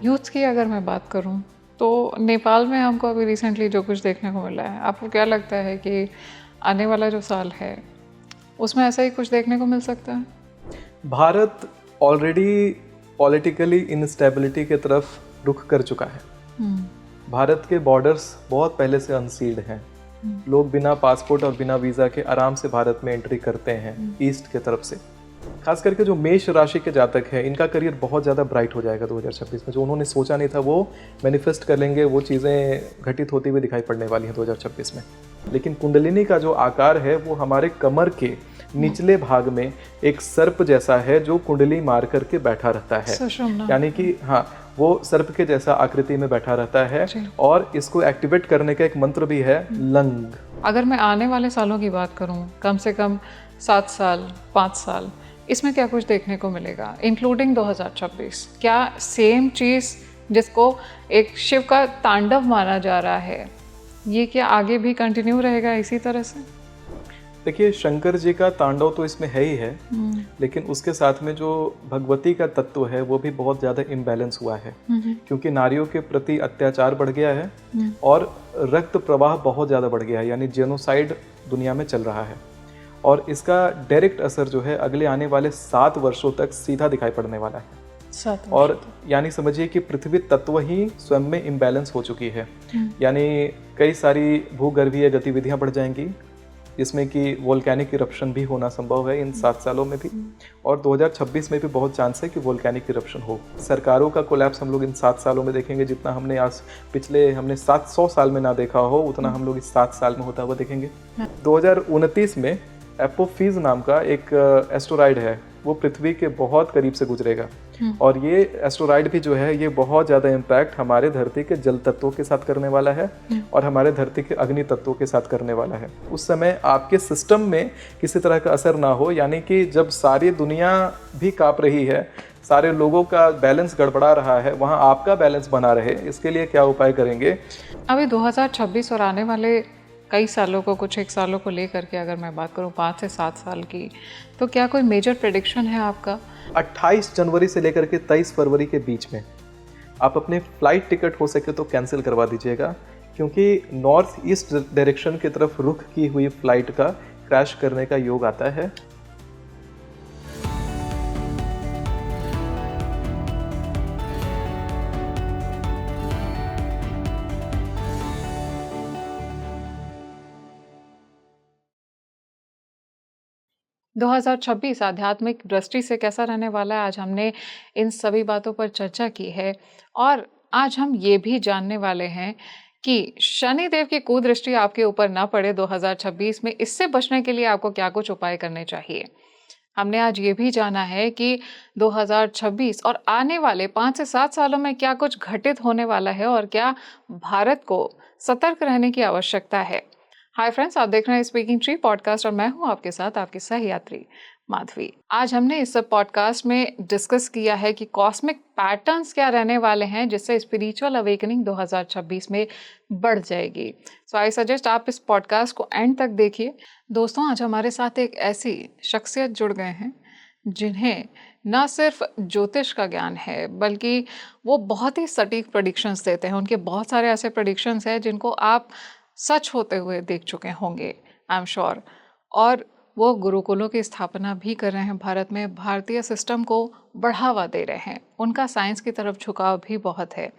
Youth की अगर मैं बात करूं तो नेपाल में हमको अभी रिसेंटली जो कुछ देखने को मिला है, आपको क्या लगता है कि आने वाला जो साल है उसमें ऐसा ही कुछ देखने को मिल सकता है? भारत ऑलरेडी पॉलिटिकली इंस्टेबिलिटी की तरफ रुख कर चुका है। भारत के बॉर्डर्स बहुत पहले से अनसील्ड हैं। लोग बिना पासपोर्ट और बिना वीज़ा के आराम से भारत में एंट्री करते हैं ईस्ट के तरफ से। खास करके जो मेष राशि के जातक हैं, इनका करियर बहुत ज़्यादा ब्राइट हो जाएगा 2026 में। जो उन्होंने सोचा नहीं था वो मैनिफेस्ट कर लेंगे, वो चीज़ें घटित होती हुई दिखाई पड़ने वाली हैं 2026 में। लेकिन कुंडलिनी का जो आकार है वो हमारे कमर के निचले भाग में एक सर्प जैसा है जो कुंडली मार करके बैठा रहता है, यानी कि हाँ, वो सर्प के जैसा आकृति में बैठा रहता है। और इसको एक्टिवेट करने का एक मंत्र भी है, लंग। अगर मैं आने वाले सालों की बात करूं, कम से कम 7 साल 5 साल, इसमें क्या कुछ देखने को मिलेगा इंक्लूडिंग 2026? क्या सेम चीज़ जिसको एक शिव का तांडव माना जा रहा है, ये क्या आगे भी कंटिन्यू रहेगा इसी तरह से? देखिए, शंकर जी का तांडव तो इसमें है ही है, लेकिन उसके साथ में जो भगवती का तत्व है वो भी बहुत ज़्यादा इम्बैलेंस हुआ है। क्योंकि नारियों के प्रति अत्याचार बढ़ गया है और रक्त प्रवाह बहुत ज़्यादा बढ़ गया है, यानी जेनोसाइड दुनिया में चल रहा है। और इसका डायरेक्ट असर जो है अगले आने वाले 7 वर्षों तक सीधा दिखाई पड़ने वाला है। और यानी समझिए कि पृथ्वी तत्व ही स्वयं में इम्बैलेंस हो चुकी है। यानी कई सारी भूगर्भीय गतिविधियां बढ़ जाएंगी, जिसमें कि वोल्केनिक इरप्शन भी होना संभव है इन 7 सालों में भी। और 2026 में भी बहुत चांस है कि वोल्केनिक इरप्शन हो। सरकारों का कोलैप्स हम लोग इन 7 सालों में देखेंगे। जितना हमने आज पिछले 700 साल में ना देखा हो, उतना हम लोग इस 7 साल में होता हुआ देखेंगे। 2029 में एपोफीज नाम का एक एस्टेरॉयड है, वो पृथ्वी के बहुत करीब से गुजरेगा। और ये एस्टेरॉयड भी जो है ये बहुत ज़्यादा इम्पैक्ट हमारे धरती के जल तत्वों के साथ करने वाला है और हमारे धरती के अग्नि तत्वों के साथ करने वाला है। उस समय आपके सिस्टम में किसी तरह का असर ना हो, यानी कि जब सारी दुनिया भी काँप रही है, सारे लोगों का बैलेंस गड़बड़ा रहा है, वहाँ आपका बैलेंस बना रहे, इसके लिए क्या उपाय करेंगे? अभी 2026 और आने वाले कई सालों को, कुछ एक सालों को लेकर के अगर मैं बात करूं 5 से 7 साल की, तो क्या कोई मेजर प्रेडिक्शन है आपका? 28 जनवरी से लेकर के 23 फरवरी के बीच में आप अपने फ्लाइट टिकट हो सके तो कैंसिल करवा दीजिएगा, क्योंकि नॉर्थ ईस्ट डायरेक्शन की तरफ रुख की हुई फ्लाइट का क्रैश करने का योग आता है। दो 2026 आध्यात्मिक दृष्टि से कैसा रहने वाला है, आज हमने इन सभी बातों पर चर्चा की है। और आज हम ये भी जानने वाले हैं कि शनिदेव की कुदृष्टि आपके ऊपर ना पड़े 2026 में, इससे बचने के लिए आपको क्या कुछ उपाय करने चाहिए। हमने आज ये भी जाना है कि 2026 और आने वाले 5 से 7 सालों में क्या कुछ घटित होने वाला है और क्या भारत को सतर्क रहने की आवश्यकता है। हाय फ्रेंड्स, आप देख रहे हैं स्पीकिंग ट्री पॉडकास्ट और मैं हूं आपके साथ आपकी सहयात्री माधवी। आज हमने इस पॉडकास्ट में डिस्कस किया है कि कॉस्मिक पैटर्न्स क्या रहने वाले हैं जिससे स्पिरिचुअल अवेकनिंग 2026 में बढ़ जाएगी। सो आई सजेस्ट आप इस पॉडकास्ट को एंड तक देखिए। दोस्तों, आज हमारे साथ एक ऐसी शख्सियत जुड़ गए हैं जिन्हें ना सिर्फ ज्योतिष का ज्ञान है, बल्कि वो बहुत ही सटीक प्रेडिक्शंस देते हैं। उनके बहुत सारे ऐसे प्रेडिक्शंस हैं जिनको आप सच होते हुए देख चुके होंगे, आई एम श्योर। और वो गुरुकुलों की स्थापना भी कर रहे हैं भारत में, भारतीय सिस्टम को बढ़ावा दे रहे हैं। उनका साइंस की तरफ झुकाव भी बहुत है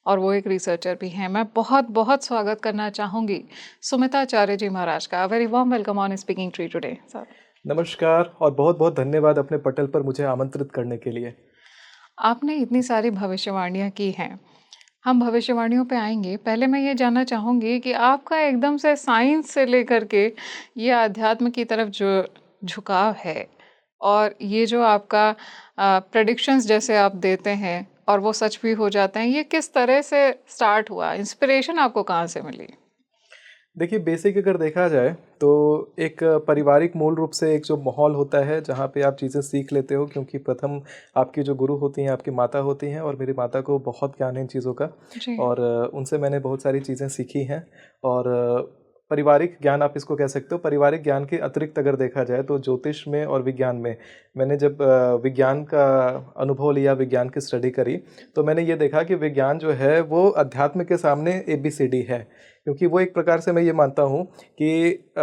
और वो एक रिसर्चर भी हैं। मैं बहुत बहुत स्वागत करना चाहूँगी सुमिता आचार्य जी महाराज का। Very warm welcome on speaking tree today sir. नमस्कार और बहुत बहुत धन्यवाद अपने पटल पर मुझे आमंत्रित करने के लिए। आपने इतनी सारी भविष्यवाणियाँ की हैं, हम भविष्यवाणियों पे आएंगे। पहले मैं ये जानना चाहूँगी कि आपका एकदम से साइंस से लेकर के ये अध्यात्म की तरफ जो झुकाव है और ये जो आपका प्रेडिक्शंस जैसे आप देते हैं और वो सच भी हो जाते हैं, ये किस तरह से स्टार्ट हुआ? इंस्पिरेशन आपको कहाँ से मिली? देखिए, बेसिक अगर देखा जाए तो एक पारिवारिक मूल रूप से एक जो माहौल होता है जहाँ पे आप चीज़ें सीख लेते हो, क्योंकि प्रथम आपकी जो गुरु होती हैं आपकी माता होती हैं, और मेरी माता को बहुत ज्ञान है इन चीज़ों का और उनसे मैंने बहुत सारी चीज़ें सीखी हैं। और पारिवारिक ज्ञान आप इसको कह सकते हो। पारिवारिक ज्ञान के अतिरिक्त अगर देखा जाए तो ज्योतिष में और विज्ञान में, मैंने जब विज्ञान का अनुभव लिया, विज्ञान की स्टडी करी, तो मैंने ये देखा कि विज्ञान जो है वो अध्यात्म के सामने ABCD है। क्योंकि वो एक प्रकार से मैं ये मानता हूँ कि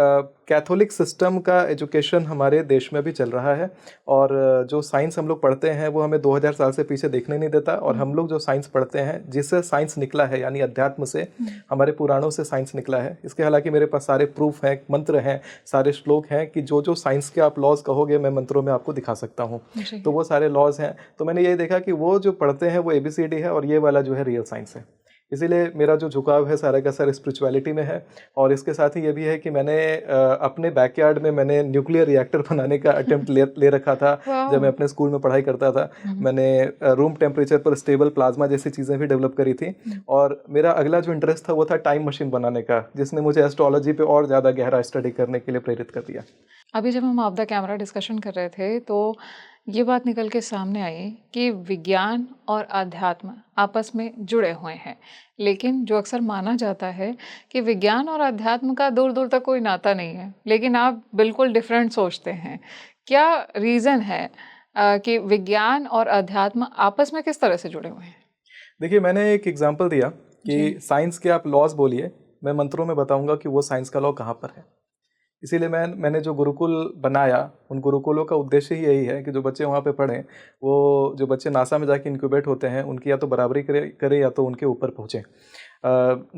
कैथोलिक सिस्टम का एजुकेशन हमारे देश में भी चल रहा है, और जो साइंस हम लोग पढ़ते हैं वो हमें 2000 साल से पीछे देखने नहीं देता। और हम लोग जो साइंस पढ़ते हैं, जिससे साइंस निकला है, यानी अध्यात्म से, हमारे पुराणों से साइंस निकला है। इसके हालांकि मेरे पास सारे प्रूफ हैं, मंत्र हैं, सारे श्लोक हैं कि जो जो साइंस के आप लॉज कहोगे मैं मंत्रों में आपको दिखा सकता हूँ। तो वो सारे लॉज हैं। तो मैंने ये देखा कि वो जो पढ़ते हैं वो ABCD है, और ये वाला जो है रियल साइंस है। इसीलिए मेरा जो झुकाव है सारा का सारा स्पिरिचुअलिटी में है। और इसके साथ ही ये भी है कि मैंने अपने बैकयार्ड में मैंने न्यूक्लियर रिएक्टर बनाने का अटेम्प्ट ले रखा था जब मैं अपने स्कूल में पढ़ाई करता था। मैंने रूम टेम्परेचर पर स्टेबल प्लाज्मा जैसी चीज़ें भी डेवलप करी थी। और मेरा अगला जो इंटरेस्ट था वो था टाइम मशीन बनाने का, जिसने मुझे एस्ट्रोलॉजी पे और ज़्यादा गहरा स्टडी करने के लिए प्रेरित कर दिया। अभी जब हम ऑफ द कैमरा डिस्कशन कर रहे थे तो ये बात निकल के सामने आई कि विज्ञान और आध्यात्म आपस में जुड़े हुए हैं, लेकिन जो अक्सर माना जाता है कि विज्ञान और आध्यात्म का दूर दूर तक कोई नाता नहीं है, लेकिन आप बिल्कुल डिफरेंट सोचते हैं। क्या रीज़न है कि विज्ञान और अध्यात्म आपस में किस तरह से जुड़े हुए हैं? देखिए, मैंने एक एग्जांपल दिया कि साइंस के आप लॉज बोलिए, मैं मंत्रों में बताऊंगा कि वो साइंस का लॉ कहाँ पर है। इसीलिए मैंने जो गुरुकुल बनाया, उन गुरुकुलों का उद्देश्य ही यही है कि जो बच्चे वहाँ पे पढ़ें, वो जो बच्चे नासा में जाके इंक्यूबेट होते हैं उनकी या तो बराबरी करे या तो उनके ऊपर पहुँचें।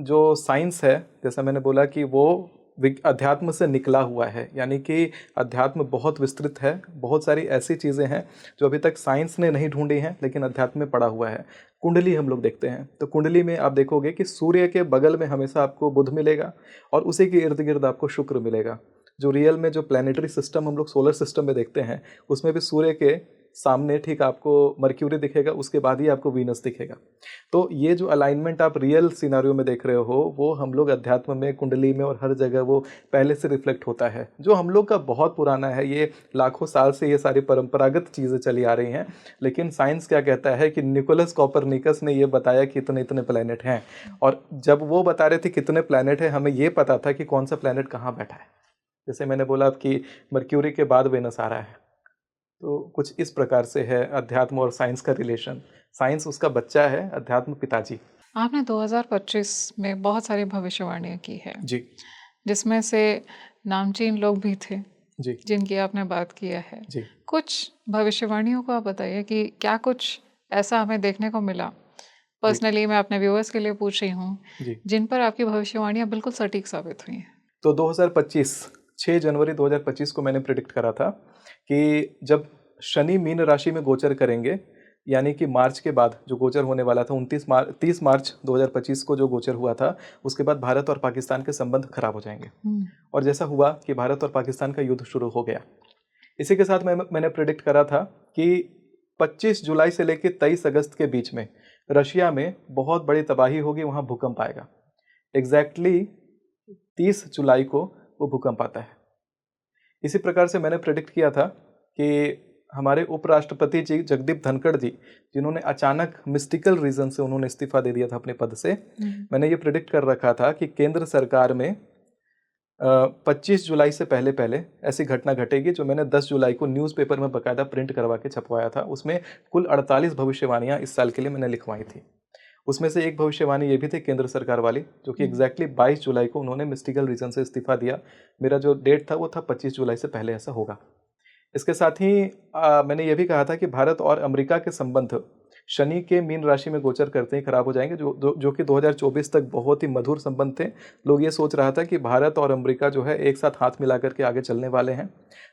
जो साइंस है, जैसा मैंने बोला कि वो अध्यात्म से निकला हुआ है, यानी कि अध्यात्म बहुत विस्तृत है। बहुत सारी ऐसी चीज़ें हैं जो अभी तक साइंस ने नहीं ढूंढी हैं, लेकिन अध्यात्म में पड़ा हुआ है। कुंडली हम लोग देखते हैं तो कुंडली में आप देखोगे कि सूर्य के बगल में हमेशा आपको बुध मिलेगा, और उसी के इर्द गिर्द आपको शुक्र मिलेगा। जो रियल में जो प्लानिटरी सिस्टम हम लोग सोलर सिस्टम में देखते हैं, उसमें भी सूर्य के सामने ठीक आपको मर्क्यूरी दिखेगा, उसके बाद ही आपको वीनस दिखेगा। तो ये जो अलाइनमेंट आप रियल सिनारियो में देख रहे हो, वो हम लोग अध्यात्म में, कुंडली में और हर जगह वो पहले से रिफ्लेक्ट होता है, जो हम लोग का बहुत पुराना है। ये लाखों साल से ये सारी परंपरागत चीज़ें चली आ रही हैं। लेकिन साइंस क्या कहता है कि निकोलस कॉपरनिकस ने ये बताया कि इतने इतने प्लैनेट हैं, और जब वो बता रहे थे कितने प्लैनेट हैं, हमें ये पता था कि कौन सा प्लैनेट कहाँ बैठा है। जैसे मैंने बोला कि मर्क्यूरी के बाद वेनस आ रहा है। तो कुछ इस प्रकार से है अध्यात्म और साइंस का रिलेशन। साइंस उसका बच्चा है, अध्यात्म पिताजी। आपने 2025 में बहुत सारी भविष्यवाणियां की है जी, जिसमें से नामचीन लोग भी थे जी, जिनकी आपने बात किया है। जी। कुछ भविष्यवाणियों को आप बताइए कि क्या कुछ ऐसा हमें देखने को मिला। पर्सनली मैं अपने व्यूअर्स के लिए पूछ रही हूँ जी। जिन पर आपकी भविष्यवाणियां बिल्कुल सटीक साबित हुई हैं। तो 2025, 6 जनवरी 2025 को मैंने प्रिडिक्ट करा था कि जब शनि मीन राशि में गोचर करेंगे, यानी कि मार्च के बाद जो गोचर होने वाला था, 30 मार्च 2025 को जो गोचर हुआ था, उसके बाद भारत और पाकिस्तान के संबंध खराब हो जाएंगे। और जैसा हुआ कि भारत और पाकिस्तान का युद्ध शुरू हो गया। इसी के साथ मैंने प्रिडिक्ट करा था कि 25 जुलाई से लेकर 23 अगस्त के बीच में रशिया में बहुत बड़ी तबाही होगी, वहाँ भूकंप आएगा। एग्जैक्टली 30 जुलाई को वो भूकंप आता है। इसी प्रकार से मैंने प्रेडिक्ट किया था कि हमारे उपराष्ट्रपति जी जगदीप धनखड़ जी, जिन्होंने अचानक मिस्टिकल रीजन से उन्होंने इस्तीफा दे दिया था अपने पद से, मैंने ये प्रेडिक्ट कर रखा था कि केंद्र सरकार में 25 जुलाई से पहले पहले ऐसी घटना घटेगी, जो मैंने 10 जुलाई को न्यूज़पेपर में बाकायदा प्रिंट करवा के छपवाया था। उसमें कुल 48 भविष्यवाणियाँ इस साल के लिए मैंने लिखवाई थी। उसमें से एक भविष्यवाणी ये भी थी केंद्र सरकार वाली, जो कि एग्जैक्टली 22 जुलाई को उन्होंने मिस्टिकल रीजन से इस्तीफा दिया। मेरा जो डेट था वो था 25 जुलाई से पहले ऐसा होगा। इसके साथ ही मैंने ये भी कहा था कि भारत और अमेरिका के संबंध शनि के मीन राशि में गोचर करते ही खराब हो जाएंगे, जो कि 2024 तक बहुत ही मधुर संबंध थे। लोग ये सोच रहा था कि भारत और अमेरिका जो है एक साथ हाथ मिला करके आगे चलने वाले हैं,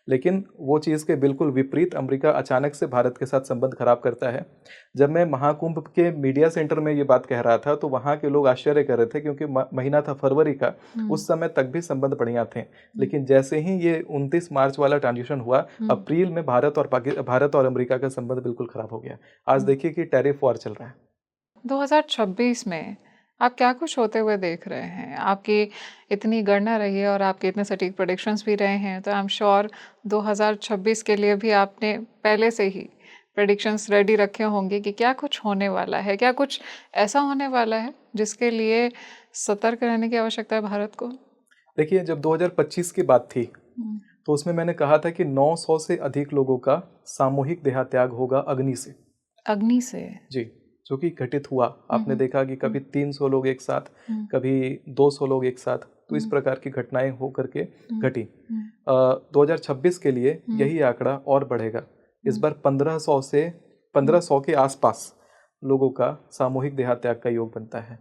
लेकिन वो चीज़ के बिल्कुल विपरीत अमेरिका अचानक से भारत के साथ संबंध खराब करता है। जब मैं महाकुंभ के मीडिया सेंटर में ये बात कह रहा था तो वहाँ के लोग आश्चर्य कर रहे थे, क्योंकि महीना था फरवरी का, उस समय तक भी संबंध बढ़िया थे। लेकिन जैसे ही ये 29 मार्च वाला ट्रांजिशन हुआ, अप्रैल में भारत और अमेरिका का संबंध बिल्कुल खराब हो गया। आज देखिए कि टैरिफ वॉर चल रहा है। 2026 में आप क्या कुछ होते हुए देख रहे हैं? आपकी इतनी गणना रही है और आपके इतने सटीक प्रेडिक्शंस भी रहे हैं, तो आई एम श्योर 2026 के लिए भी आपने पहले से ही प्रेडिक्शंस रेडी रखे होंगे कि क्या कुछ होने वाला है, क्या कुछ ऐसा होने वाला है जिसके लिए सतर्क रहने की आवश्यकता है भारत को? देखिए, जब 2025 की बात थी तो उसमें मैंने कहा था कि 900 से अधिक लोगों का सामूहिक देहात्याग होगा अग्नि से। अग्नि से? जी, जो कि घटित हुआ। आपने देखा कि कभी 300 लोग एक साथ, कभी 200 लोग एक साथ, तो इस प्रकार की घटनाएं हो करके घटी। 2026 के लिए यही आंकड़ा और बढ़ेगा। इस बार 1500 के आसपास लोगों का सामूहिक देहात्याग का योग बनता है।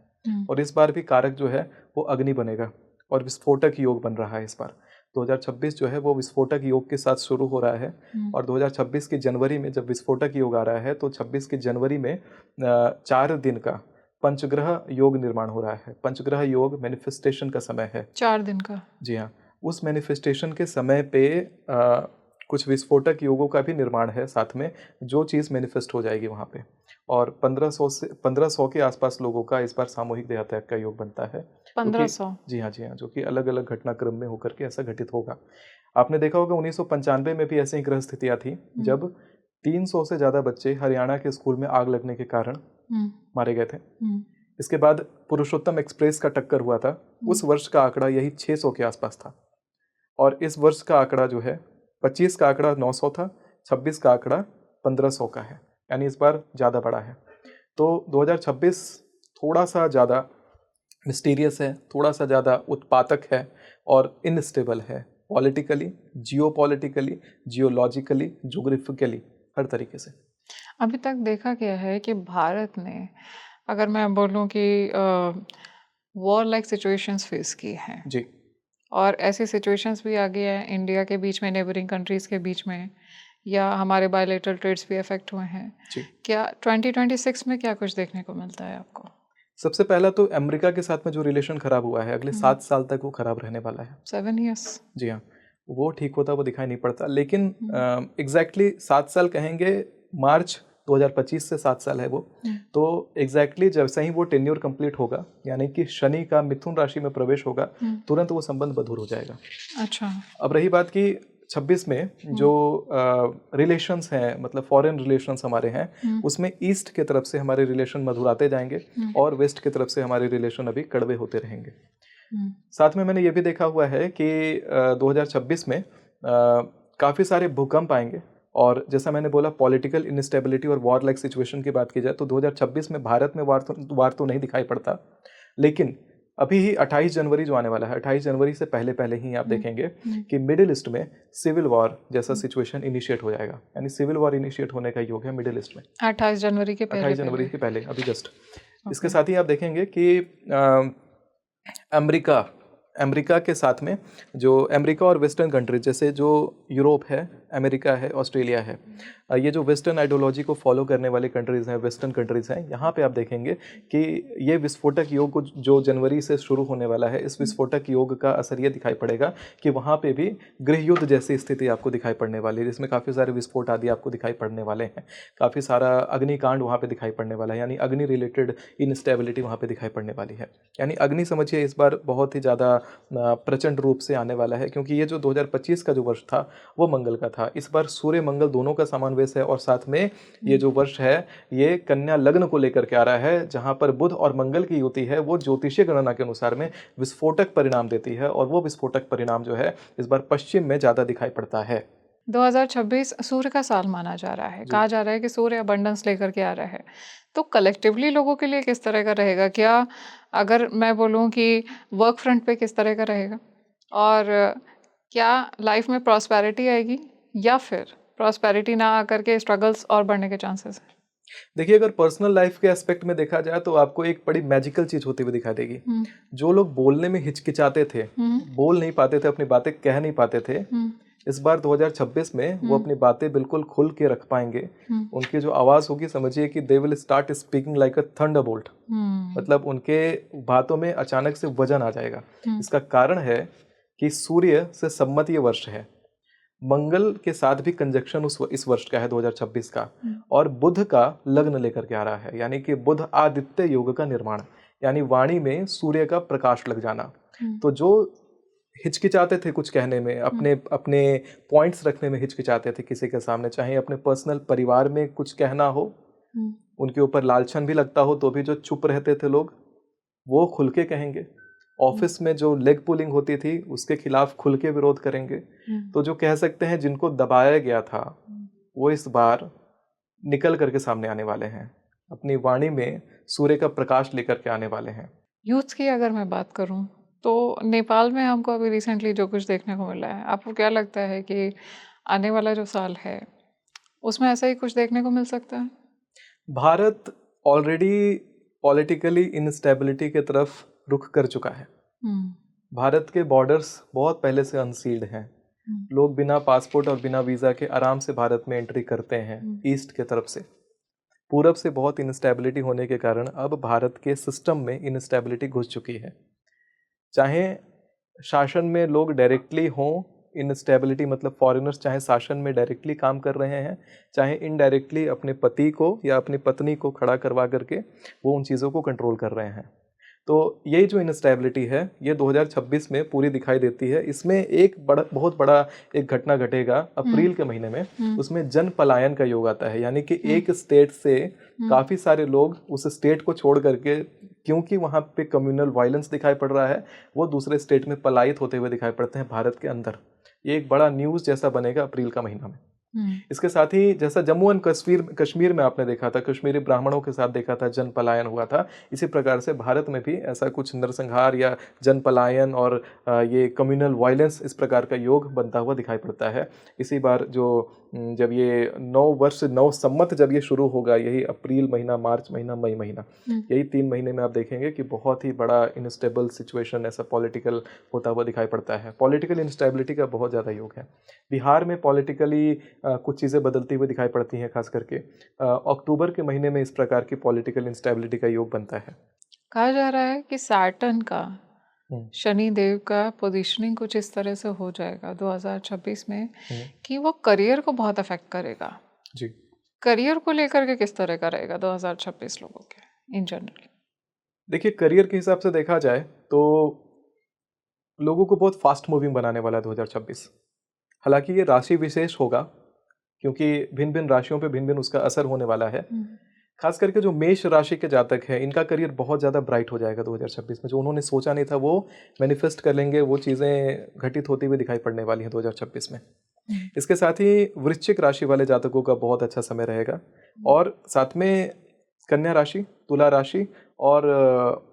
और इस बार भी कारक जो है वो अग्नि बनेगा और विस्फोटक योग बन रहा है। इस बार 2026 जो है वो विस्फोटक योग के साथ शुरू हो रहा है। और 2026 की जनवरी में जब विस्फोटक योग आ रहा है तो 26 की जनवरी में 4 दिन का पंचग्रह योग निर्माण हो रहा है। पंचग्रह योग मैनिफेस्टेशन का समय है, 4 दिन का। जी हाँ, उस मैनिफेस्टेशन के समय पे कुछ विस्फोटक योगों का भी निर्माण है साथ में, जो चीज़ मैनिफेस्ट हो जाएगी वहाँ पे। और 1500 के आसपास लोगों का इस बार सामूहिक देहात्याग का योग बनता है। 1500? जी हाँ, जो कि अलग अलग घटनाक्रम में होकर के ऐसा घटित होगा। आपने देखा होगा 1995 में भी ऐसी ही ग्रह स्थितियाँ थी जब 300 से ज़्यादा बच्चे हरियाणा के स्कूल में आग लगने के कारण मारे गए थे। इसके बाद पुरुषोत्तम एक्सप्रेस का टक्कर हुआ था। उस वर्ष का आंकड़ा यही 600 के आसपास था। और इस वर्ष का आंकड़ा जो है 25 का आंकड़ा 900 था, 26 का आंकड़ा 1500 का है, यानी इस बार ज़्यादा बड़ा है। तो 2026 थोड़ा सा ज़्यादा मिस्टीरियस है, थोड़ा सा ज़्यादा उत्पातक है और इनस्टेबल है, पॉलिटिकली, जियोपॉलिटिकली, जियोलॉजिकली, ज्योग्राफिकली, हर तरीके से। अभी तक देखा गया है कि भारत ने, अगर मैं बोलूँ कि वॉर लाइक सिचुएशंस फेस की हैं जी, और ऐसी सिचुएशंस भी आ गई है इंडिया के बीच में, नेबरिंग कंट्रीज़ के बीच में, या हमारे बायलैटरल ट्रेड्स भी अफेक्ट हुए हैं। क्या 2026 में क्या कुछ देखने को मिलता है आपको? सबसे पहला तो अमेरिका के साथ में जो रिलेशन खराब हुआ है, अगले 7 साल तक वो खराब रहने वाला है। 7 years? जी हाँ, वो ठीक होता वो दिखाई नहीं पड़ता, लेकिन एग्जैक्टली 7 साल कहेंगे, मार्च 2025 से 7 साल है वो। तो एग्जैक्टली जैसे ही वो टेन्योर कंप्लीट होगा, यानी कि शनि का मिथुन राशि में प्रवेश होगा, तुरंत वो संबंध मधुर हो जाएगा। अच्छा। अब रही बात कि 26 में जो रिलेशंस हैं, मतलब फॉरेन रिलेशंस हमारे हैं, उसमें ईस्ट के तरफ से हमारे रिलेशन मधुराते जाएंगे और वेस्ट के तरफ से हमारे रिलेशन अभी कड़वे होते रहेंगे। साथ में मैंने ये भी देखा हुआ है कि 2026 में काफ़ी सारे भूकंप आएंगे। और जैसा मैंने बोला, पॉलिटिकल इनस्टेबिलिटी और वॉर लाइक सिचुएशन की बात की जाए तो 2026 में भारत में वार तो नहीं दिखाई पड़ता, लेकिन अभी ही 28 जनवरी जो आने वाला है, 28 जनवरी से पहले ही आप देखेंगे कि मिडिल ईस्ट में सिविल वॉर जैसा सिचुएशन इनिशिएट हो जाएगा। यानी सिविल वॉर इनिशिएट होने का योग है मिडिल ईस्ट में 28 जनवरी के पहले। 28 जनवरी के पहले, अभी जस्ट। इसके साथ ही आप देखेंगे कि अमेरिका के साथ में जो अमेरिका और वेस्टर्न कंट्रीज, जैसे जो यूरोप है, अमेरिका है, ऑस्ट्रेलिया है, ये जो वेस्टर्न आइडियोलॉजी को फॉलो करने वाले कंट्रीज़ हैं, वेस्टर्न कंट्रीज़ हैं, यहाँ पे आप देखेंगे कि ये विस्फोटक योग को जो जनवरी से शुरू होने वाला है, इस विस्फोटक योग का असर ये दिखाई पड़ेगा कि वहाँ पे भी गृह युद्ध जैसी स्थिति आपको दिखाई पड़ने वाली है, जिसमें काफ़ी सारे विस्फोट आदि आपको दिखाई पड़ने वाले हैं। काफ़ी सारा अग्निकांड वहाँ पर दिखाई पड़ने वाला है, यानी अग्नि रिलेटेड इनस्टेबिलिटी वहाँ पर दिखाई पड़ने वाली है। यानी अग्नि समझिए इस बार बहुत ही ज़्यादा प्रचंड रूप से आने वाला है, क्योंकि ये जो 2025 का जो वर्ष था वो मंगल का था। इस बार सूर्य मंगल दोनों का समावेश है और साथ में ये जो वर्ष है ये कन्या लग्न को लेकर के आ रहा है, जहां पर बुध और मंगल की युति है वो ज्योतिषीय गणना के अनुसार में विस्फोटक परिणाम देती है, और वो विस्फोटक परिणाम जो है इस बार पश्चिम में ज़्यादा दिखाई पड़ता है। 2026 सूर्य का साल माना जा रहा है, कहा जा रहा है कि सूर्य अबंडेंस लेकर के आ रहा है, तो कलेक्टिवली लोगों के लिए किस तरह का रहेगा? क्या अगर मैं बोलूं कि वर्क फ्रंट पे किस तरह का रहेगा, और क्या लाइफ में प्रॉस्पेरिटी आएगी या फिर प्रॉस्पेरिटी ना आकर के स्ट्रगल्स और बढ़ने के चांसेस हैं? देखिए, अगर पर्सनल लाइफ के एस्पेक्ट में देखा जाए तो आपको एक बड़ी मैजिकल चीज होती हुई दिखाई देगी। जो लोग बोलने में हिचकिचाते थे, बोल नहीं पाते थे, अपनी बातें कह नहीं पाते थे, इस बार 2026 में वो अपनी बातें बिल्कुल खुल के रख पाएंगे। उनकी जो आवाज़ होगी, समझिए कि they will start speaking like a Thunderbolt. मतलब उनके बातों में अचानक से वजन आ जाएगा। इसका कारण है कि सूर्य से सम्मत ये वर्ष है, मंगल के साथ भी कंजक्शन इस वर्ष का है 2026 का, और बुध का लग्न लेकर के आ रहा है, यानी कि बुध आदित्य योग का निर्माण, यानी वाणी में सूर्य का प्रकाश लग जाना। तो जो हिचकिचाते थे कुछ कहने में, अपने पॉइंट्स रखने में हिचकिचाते थे किसी के सामने, चाहे अपने पर्सनल परिवार में कुछ कहना हो, उनके ऊपर लालछन भी लगता हो, तो भी जो चुप रहते थे लोग वो खुल के कहेंगे। ऑफिस में जो लेग पुलिंग होती थी उसके खिलाफ खुल के विरोध करेंगे। तो जो कह सकते हैं जिनको दबाया गया था वो इस बार निकल करके सामने आने वाले हैं, अपनी वाणी में सूर्य का प्रकाश लेकर के आने वाले हैं। यूथ की अगर मैं बात करूं तो नेपाल में हमको अभी रिसेंटली जो कुछ देखने को मिला है, आपको क्या लगता है कि आने वाला जो साल है उसमें ऐसा ही कुछ देखने को मिल सकता है? भारत ऑलरेडी पॉलिटिकली इंस्टेबिलिटी की तरफ रुख कर चुका है। भारत के बॉर्डर्स बहुत पहले से अनसील्ड हैं। लोग बिना पासपोर्ट और बिना वीज़ा के आराम से भारत में एंट्री करते हैं ईस्ट के तरफ से। पूरब से बहुत इंस्टेबिलिटी होने के कारण अब भारत के सिस्टम में इंस्टेबिलिटी घुस चुकी है। चाहे शासन में लोग डायरेक्टली हों, इंस्टेबिलिटी मतलब फॉरेनर्स चाहे शासन में डायरेक्टली काम कर रहे हैं, चाहे इनडायरेक्टली अपने पति को या अपनी पत्नी को खड़ा करवा करके वो उन चीज़ों को कंट्रोल कर रहे हैं। तो यही जो इंस्टेबिलिटी है ये 2026 में पूरी दिखाई देती है। इसमें एक बहुत बड़ा एक घटना घटेगा अप्रैल के महीने में। उसमें जन पलायन का योग आता है, यानी कि एक स्टेट से काफ़ी सारे लोग उस स्टेट को छोड़ करके, क्योंकि वहाँ पे कम्युनल वायलेंस दिखाई पड़ रहा है, वो दूसरे स्टेट में पलायित होते हुए दिखाई पड़ते हैं भारत के अंदर। ये एक बड़ा न्यूज़ जैसा बनेगा अप्रैल का महीना में। इसके साथ ही जैसा जम्मू एंड कश्मीर में आपने देखा था, कश्मीरी ब्राह्मणों के साथ देखा था जन पलायन हुआ था, इसी प्रकार से भारत में भी ऐसा कुछ नरसंहार या जन पलायन और ये कम्युनल वायलेंस इस प्रकार का योग बनता हुआ दिखाई पड़ता है। इसी बार जो जब ये 9 संवत जब ये शुरू होगा, यही अप्रैल महीना, मार्च महीना, मई महीना, यही 3 महीने में आप देखेंगे कि बहुत ही बड़ा इनस्टेबल सिचुएशन ऐसा पॉलिटिकल होता हुआ दिखाई पड़ता है। पॉलिटिकल इंस्टेबिलिटी का बहुत ज़्यादा योग है। बिहार में पॉलिटिकली कुछ चीज़ें बदलती हुई दिखाई पड़ती हैं, खास करके अक्टूबर के महीने में इस प्रकार की पॉलिटिकल इंस्टेबिलिटी का योग बनता है। कहा जा रहा है कि सैटर्न का, शनि देव का पोजीशनिंग कुछ इस तरह से हो जाएगा 2026 में कि वो करियर को बहुत अफेक्ट करेगा। जी, करियर को लेकर के किस तरह का रहेगा 2026 लोगों के इन जनरल? देखिए, करियर के हिसाब से देखा जाए तो लोगों को बहुत फास्ट मूविंग बनाने वाला है 2026। हालांकि ये राशि विशेष होगा, क्योंकि भिन्न भिन्न राशियों पे भिन्न भिन्न उसका असर होने वाला है। खास करके जो मेष राशि के जातक हैं, इनका करियर बहुत ज़्यादा ब्राइट हो जाएगा 2026 में। जो उन्होंने सोचा नहीं था वो मैनिफेस्ट कर लेंगे, वो चीज़ें घटित होती हुई दिखाई पड़ने वाली हैं 2026 में। इसके साथ ही वृश्चिक राशि वाले जातकों का बहुत अच्छा समय रहेगा, और साथ में कन्या राशि, तुला राशि और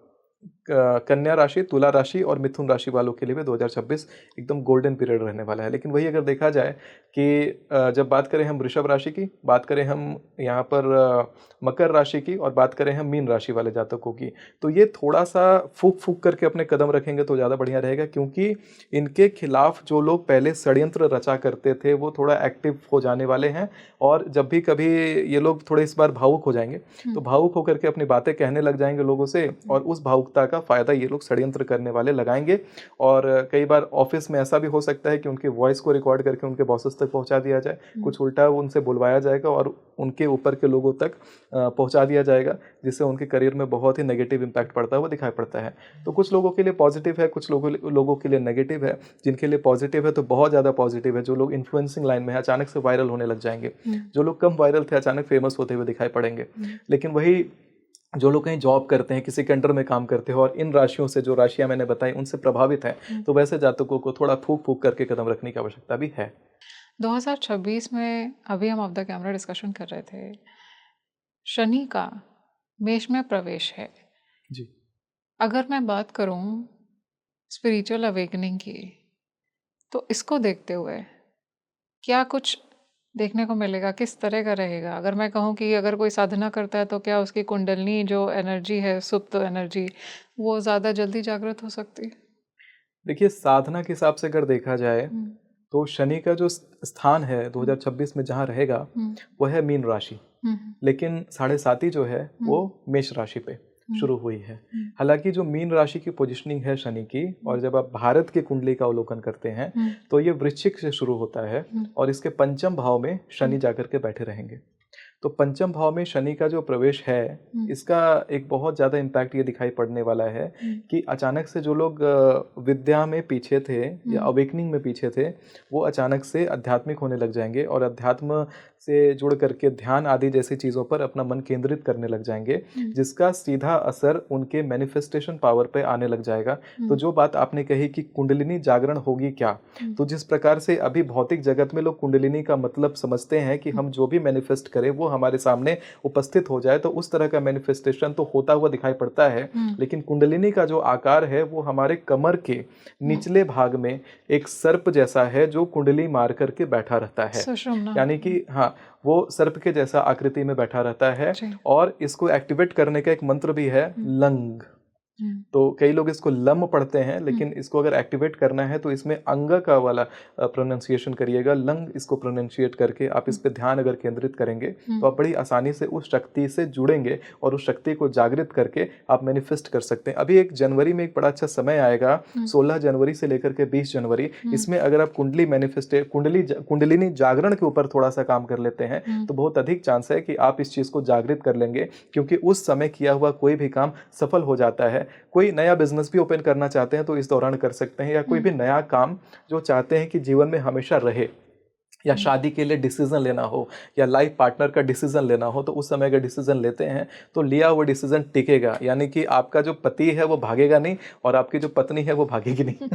कन्या राशि, तुला राशि और मिथुन राशि वालों के लिए भी 2026 एकदम गोल्डन पीरियड रहने वाला है। लेकिन वही अगर देखा जाए कि जब बात करें हम वृषभ राशि की, बात करें हम यहाँ पर मकर राशि की, और बात करें हम मीन राशि वाले जातकों की, तो ये थोड़ा सा फूक करके अपने कदम रखेंगे तो ज़्यादा बढ़िया रहेगा। क्योंकि इनके खिलाफ जो लोग पहले षड्यंत्र रचा करते थे वो थोड़ा एक्टिव हो जाने वाले हैं, और जब भी कभी ये लोग थोड़े इस बार भावुक हो जाएंगे तो भावुक होकर के अपनी बातें कहने लग जाएंगे लोगों से, और उस भावुकता का फ़ायदा ये लोग षड्यंत्र करने वाले लगाएंगे। और कई बार ऑफिस में ऐसा भी हो सकता है कि उनके वॉइस को रिकॉर्ड करके उनके बॉसेस तक पहुंचा दिया जाए, कुछ उल्टा उनसे बुलवाया जाएगा और उनके ऊपर के लोगों तक पहुंचा दिया जाएगा, जिससे उनके करियर में बहुत ही नेगेटिव इम्पैक्ट पड़ता हुआ दिखाई पड़ता है। तो कुछ लोगों के लिए पॉजिटिव है, कुछ लोगों के लिए नेगेटिव है। जिनके लिए पॉजिटिव है तो बहुत ज़्यादा पॉजिटिव है। जो लोग इन्फ्लुएंसिंग लाइन में है अचानक से वायरल होने लग जाएंगे, जो लोग कम वायरल थे अचानक फेमस होते हुए दिखाई पड़ेंगे। लेकिन वही जो लोग कहीं जॉब करते हैं, किसी के अंडर में काम करते हैं और इन राशियों से, जो राशियां मैंने बताई, उनसे प्रभावित है, तो वैसे जातकों को थोड़ा फूक करके कदम रखने की आवश्यकता भी है। 2026 में अभी हम ऑफ द कैमरा डिस्कशन कर रहे थे, शनि का मेष में प्रवेश है जी। अगर मैं बात करूं स्पिरिचुअल अवेकनिंग की, तो इसको देखते हुए क्या कुछ देखने को मिलेगा, किस तरह का रहेगा? अगर मैं कहूँ कि अगर कोई साधना करता है तो क्या उसकी कुंडलनी जो एनर्जी है, सुप्त एनर्जी, वो ज़्यादा जल्दी जागृत हो सकती है? देखिए, साधना के हिसाब से अगर देखा जाए तो शनि का जो स्थान है 2026 में जहाँ रहेगा वो है मीन राशि, लेकिन 7.5 जो है वो मेष राशि पे शुरू हुई है। हालांकि जो मीन राशि की पोजीशनिंग है शनि की, और जब आप भारत की कुंडली का अवलोकन करते हैं तो ये वृश्चिक से शुरू होता है और इसके पंचम भाव में शनि जाकर के बैठे रहेंगे। तो पंचम भाव में शनि का जो प्रवेश है, इसका एक बहुत ज़्यादा इम्पैक्ट ये दिखाई पड़ने वाला है कि अचानक से जो लोग विद्या में पीछे थे या अवेकनिंग में पीछे थे, वो अचानक से आध्यात्मिक होने लग जाएंगे, और अध्यात्म से जुड़ करके ध्यान आदि जैसी चीज़ों पर अपना मन केंद्रित करने लग जाएंगे, जिसका सीधा असर उनके मैनिफेस्टेशन पावर पे आने लग जाएगा। तो जो बात आपने कही कि कुंडलिनी जागरण होगी क्या, तो जिस प्रकार से अभी भौतिक जगत में लोग कुंडलिनी का मतलब समझते हैं कि हम जो भी मैनिफेस्ट करें वो हमारे सामने उपस्थित हो जाए, तो उस तरह का मैनिफेस्टेशन तो होता हुआ दिखाई पड़ता है। लेकिन कुंडलिनी का जो आकार है वो हमारे कमर के निचले भाग में एक सर्प जैसा है जो कुंडली मार करके बैठा रहता है। यानी कि हाँ, वो सर्प के जैसा आकृति में बैठा रहता है। और इसको एक्टिवेट करने का एक मंत्र भी है, लंग। तो कई लोग इसको लम पढ़ते हैं, लेकिन इसको अगर एक्टिवेट करना है तो इसमें अंग का वाला प्रोनाउंसिएशन करिएगा, लंग इसको प्रोनाउंशिएट करके आप इस पे ध्यान अगर केंद्रित करेंगे तो आप बड़ी आसानी से उस शक्ति से जुड़ेंगे और उस शक्ति को जागृत करके आप मैनिफेस्ट कर सकते हैं। अभी 1 जनवरी में एक बड़ा अच्छा समय आएगा, 16 जनवरी से लेकर के 20 जनवरी, इसमें अगर आप कुंडलिनी जागरण के ऊपर थोड़ा सा काम कर लेते हैं तो बहुत अधिक चांस है कि आप इस चीज को जागृत कर लेंगे, क्योंकि उस समय किया हुआ कोई भी काम सफल हो जाता है। कोई नया बिजनेस भी ओपन करना चाहते हैं तो इस दौरान कर सकते हैं, या कोई भी नया काम जो चाहते हैं कि जीवन में हमेशा रहे, या शादी के लिए डिसीजन लेना हो, या लाइफ पार्टनर का डिसीजन लेना हो, तो उस समय अगर डिसीजन लेते हैं तो लिया हुआ डिसीजन टिकेगा। यानी कि आपका जो पति है वो भागेगा नहीं और आपकी जो पत्नी है वो भागेगी नहीं।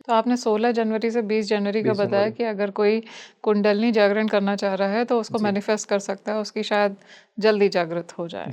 तो आपने 16 जनवरी से 20 जनवरी का बताया कि अगर कोई कुंडलिनी जागरण करना चाह रहा है तो उसको मैनिफेस्ट कर सकता है, उसकी शायद जल्दी जागृत हो जाए।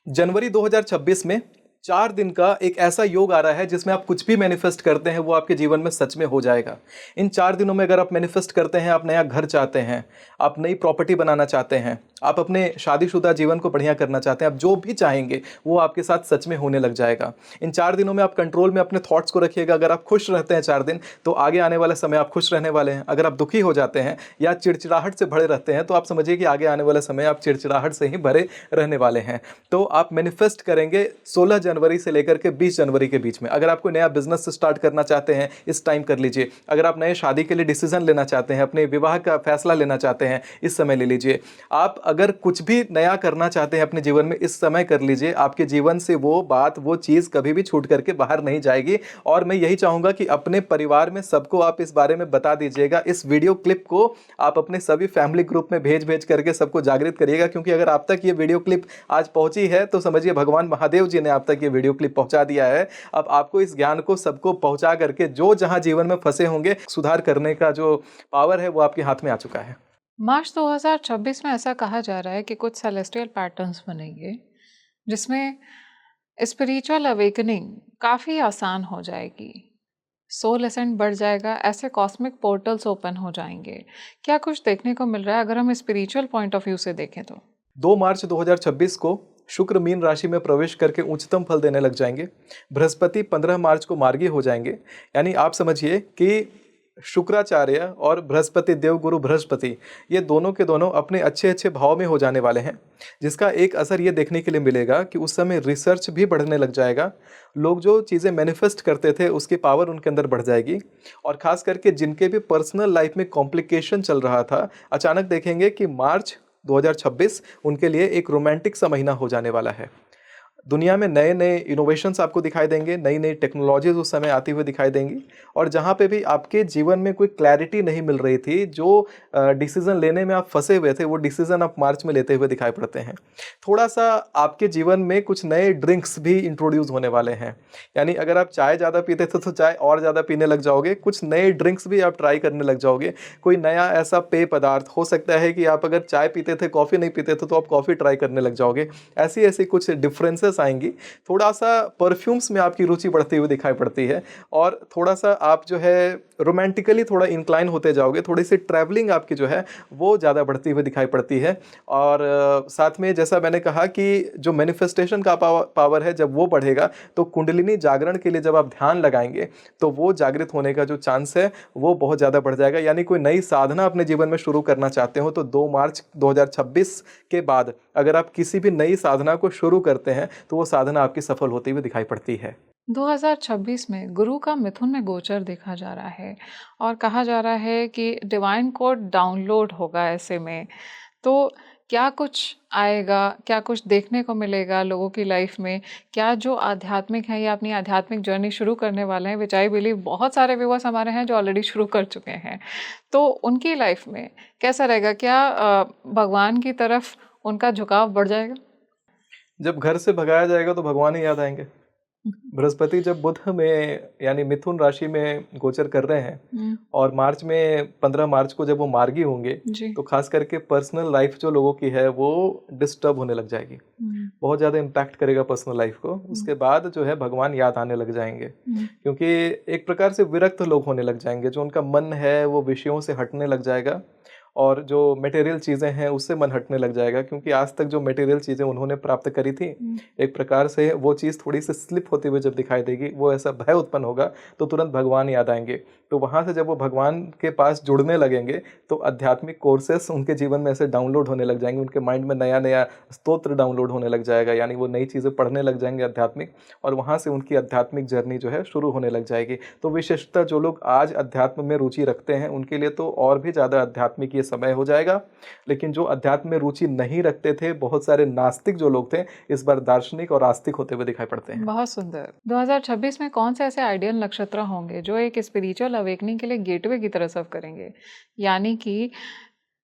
जनवरी 2026 में 4 दिन का एक ऐसा योग आ रहा है जिसमें आप कुछ भी मैनिफेस्ट करते हैं वो आपके जीवन में सच में हो जाएगा। इन 4 दिनों में अगर आप मैनिफेस्ट करते हैं, आप नया घर चाहते हैं, आप नई प्रॉपर्टी बनाना चाहते हैं, आप अपने शादीशुदा जीवन को बढ़िया करना चाहते हैं, आप जो भी चाहेंगे वो आपके साथ सच में होने लग जाएगा। इन 4 दिनों में आप कंट्रोल में अपने थॉट्स को रखिएगा। अगर आप खुश रहते हैं 4 दिन तो आगे आने वाले समय आप खुश रहने वाले हैं। अगर आप दुखी हो जाते हैं या चिड़चिड़ाहट से भरे रहते हैं तो आप समझिए कि आगे आने वाले समय आप चिड़चिड़ाहट से ही भरे रहने वाले हैं। तो आप मैनिफेस्ट करेंगे 16 जनवरी से लेकर के 20 जनवरी के बीच में। अगर आप कोई नया बिजनेस स्टार्ट करना चाहते हैं इस टाइम कर लीजिए। अगर आप नए शादी के लिए डिसीजन लेना चाहते हैं, अपने विवाह का फैसला लेना चाहते हैं, इस समय ले लीजिए। आप अगर कुछ भी नया करना चाहते हैं अपने जीवन में, इस समय कर लीजिए। आपके जीवन से वो बात, वो चीज़ कभी भी छूट करके बाहर नहीं जाएगी। और मैं यही चाहूँगा कि अपने परिवार में सबको आप इस बारे में बता दीजिएगा। इस वीडियो क्लिप को आप अपने सभी फैमिली ग्रुप में भेज भेज करके सबको जागृत करिएगा, क्योंकि अगर आप तक ये वीडियो क्लिप आज पहुंची है तो समझिए भगवान महादेव जी ने आप तक ये वीडियो क्लिप पहुंचा दिया है। अब आपको इस ज्ञान को सबको पहुंचा करके जो जहां जीवन में फंसे होंगे, सुधार करने का जो पावर है वो आपके हाथ में आ चुका है। मार्च 2026 में ऐसा कहा जा रहा है कि कुछ सेलेस्टियल पैटर्न्स बनेंगे जिसमें स्पिरिचुअल अवेकनिंग काफ़ी आसान हो जाएगी, सोल असेंड बढ़ जाएगा, ऐसे कॉस्मिक पोर्टल्स ओपन हो जाएंगे। क्या कुछ देखने को मिल रहा है अगर हम स्पिरिचुअल पॉइंट ऑफ व्यू से देखें तो? 2 मार्च 2026 को शुक्र मीन राशि में प्रवेश करके उच्चतम फल देने लग जाएंगे। बृहस्पति 15 मार्च को मार्गी हो जाएंगे। यानी आप समझिए कि शुक्राचार्य और बृहस्पति, देवगुरु बृहस्पति, ये दोनों के दोनों अपने अच्छे अच्छे भाव में हो जाने वाले हैं, जिसका एक असर ये देखने के लिए मिलेगा कि उस समय रिसर्च भी बढ़ने लग जाएगा। लोग जो चीज़ें मैनिफेस्ट करते थे उसकी पावर उनके अंदर बढ़ जाएगी। और ख़ास करके जिनके भी पर्सनल लाइफ में कॉम्प्लिकेशन चल रहा था, अचानक देखेंगे कि मार्च 2026 उनके लिए एक रोमांटिक सा महीना हो जाने वाला है। दुनिया में नए नए इनोवेशंस आपको दिखाई देंगे, नई नई टेक्नोलॉजीज उस समय आती हुई दिखाई देंगी। और जहाँ पे भी आपके जीवन में कोई क्लैरिटी नहीं मिल रही थी, जो डिसीज़न लेने में आप फंसे हुए थे, वो डिसीज़न आप मार्च में लेते हुए दिखाई पड़ते हैं। थोड़ा सा आपके जीवन में कुछ नए ड्रिंक्स भी इंट्रोड्यूस होने वाले हैं। यानी अगर आप चाय ज़्यादा पीते थे तो चाय और ज़्यादा पीने लग जाओगे, कुछ नए ड्रिंक्स भी आप ट्राई करने लग जाओगे। कोई नया ऐसा पेय पदार्थ हो सकता है कि आप अगर चाय पीते थे, कॉफ़ी नहीं पीते थे, तो आप कॉफ़ी ट्राई करने लग जाओगे। ऐसी ऐसी कुछ डिफरेंसेस आएंगी। थोड़ा सा परफ्यूम्स में आपकी रुचि बढ़ती हुई दिखाई पड़ती है, और थोड़ा सा आप जो है रोमांटिकली थोड़ा इंक्लाइन होते जाओगे। थोड़ी सी ट्रैवलिंग आपकी जो है वो ज़्यादा बढ़ती हुई दिखाई पड़ती है। और साथ में जैसा मैंने कहा कि जो मैनिफेस्टेशन का पावर है, जब वो बढ़ेगा तो कुंडलिनी जागरण के लिए जब आप ध्यान लगाएंगे तो वो जागृत होने का जो चांस है वो बहुत ज़्यादा बढ़ जाएगा। यानी कोई नई साधना अपने जीवन में शुरू करना चाहते हो तो 2 मार्च 2026 के बाद अगर आप किसी भी नई साधना को शुरू करते हैं तो वो साधना आपकी सफल होती हुई दिखाई पड़ती है। 2026 में गुरु का मिथुन में गोचर देखा जा रहा है और कहा जा रहा है कि डिवाइन कोड डाउनलोड होगा ऐसे में। तो क्या कुछ आएगा, क्या कुछ देखने को मिलेगा लोगों की लाइफ में, क्या जो आध्यात्मिक है या अपनी आध्यात्मिक जर्नी शुरू करने वाले हैं, विच आई बिलीव बहुत सारे व्यूअर्स हमारे हैं जो ऑलरेडी शुरू कर चुके हैं, तो उनकी लाइफ में कैसा रहेगा? क्या भगवान की तरफ उनका झुकाव बढ़ जाएगा? जब घर से भगाया जाएगा तो भगवान ही याद आएंगे। बृहस्पति जब बुध में यानी मिथुन राशि में गोचर कर रहे हैं और मार्च में 15 मार्च को जब वो मार्गी होंगे तो खास करके पर्सनल लाइफ जो लोगों की है वो डिस्टर्ब होने लग जाएगी, बहुत ज़्यादा इम्पैक्ट करेगा पर्सनल लाइफ को। उसके बाद जो है भगवान याद आने लग जाएंगे, क्योंकि एक प्रकार से विरक्त लोग होने लग जाएंगे, जो उनका मन है वो विषयों से हटने लग जाएगा और जो मटेरियल चीज़ें हैं उससे मन हटने लग जाएगा, क्योंकि आज तक जो मटेरियल चीज़ें उन्होंने प्राप्त करी थी एक प्रकार से वो चीज़ थोड़ी सी स्लिप होते हुए जब दिखाई देगी, वो ऐसा भय उत्पन्न होगा तो तुरंत भगवान याद आएंगे। तो वहाँ से जब वो भगवान के पास जुड़ने लगेंगे तो आध्यात्मिक कोर्सेस उनके जीवन में ऐसे डाउनलोड होने लग जाएंगे, उनके माइंड में नया नया स्तोत्र डाउनलोड होने लग जाएगा, यानी वो नई चीज़ें पढ़ने लग जाएंगे आध्यात्मिक, और वहाँ से उनकी आध्यात्मिक जर्नी जो है शुरू होने लग जाएगी। तो विशेषतः जो लोग आज अध्यात्म में रुचि रखते हैं उनके लिए तो और भी ज़्यादा आध्यात्मिक ये समय हो जाएगा। लेकिन जो अध्यात्म में रुचि नहीं रखते थे, बहुत सारे नास्तिक जो लोग थे, इस बार दार्शनिक और आस्तिक होते हुए दिखाई पड़ते हैं। बहुत सुंदर। 2026 में कौन से ऐसे आइडियल नक्षत्र होंगे जो एक स्पिरिचुअल अवेकनिंग के लिए गेटवे की तरह सर्व करेंगे, यानी कि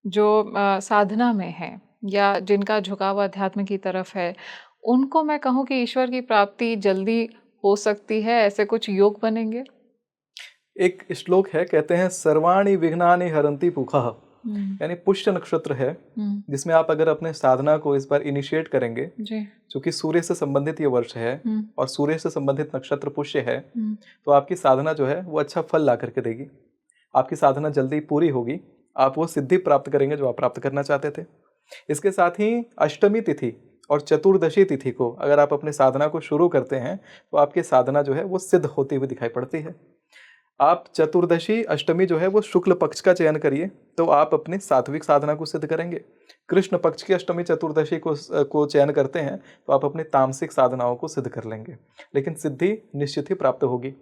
जो साधना में है या जिनका झुकाव अध्यात्म की तरफ है, उनको मैं कहूँ कि ईश्वर की प्राप्ति जल्दी हो सकती है, ऐसे कुछ योग बनेंगे? एक श्लोक है, कहते हैं सर्वाणि विघ्नानि हरन्ति पुखः, यानी पुष्य नक्षत्र है जिसमें आप अगर अपने साधना को इस बार इनिशिएट करेंगे, क्योंकि सूर्य से संबंधित ये वर्ष है और सूर्य से संबंधित नक्षत्र पुष्य है, तो आपकी साधना जो है वो अच्छा फल ला करके देगी, आपकी साधना जल्दी पूरी होगी, आप वो सिद्धि प्राप्त करेंगे जो आप प्राप्त करना चाहते थे। इसके साथ ही अष्टमी तिथि और चतुर्दशी तिथि को अगर आप अपने साधना को शुरू करते हैं तो आपकी साधना जो है वो सिद्ध होती हुई दिखाई पड़ती है। आप चतुर्दशी अष्टमी जो है वो शुक्ल पक्ष का चयन करिए तो आप अपनी सात्विक साधना को सिद्ध करेंगे। कृष्ण पक्ष की अष्टमी चतुर्दशी को चयन करते हैं तो आप अपनी तामसिक साधनाओं को सिद्ध कर लेंगे, लेकिन सिद्धि निश्चित ही प्राप्त होगी।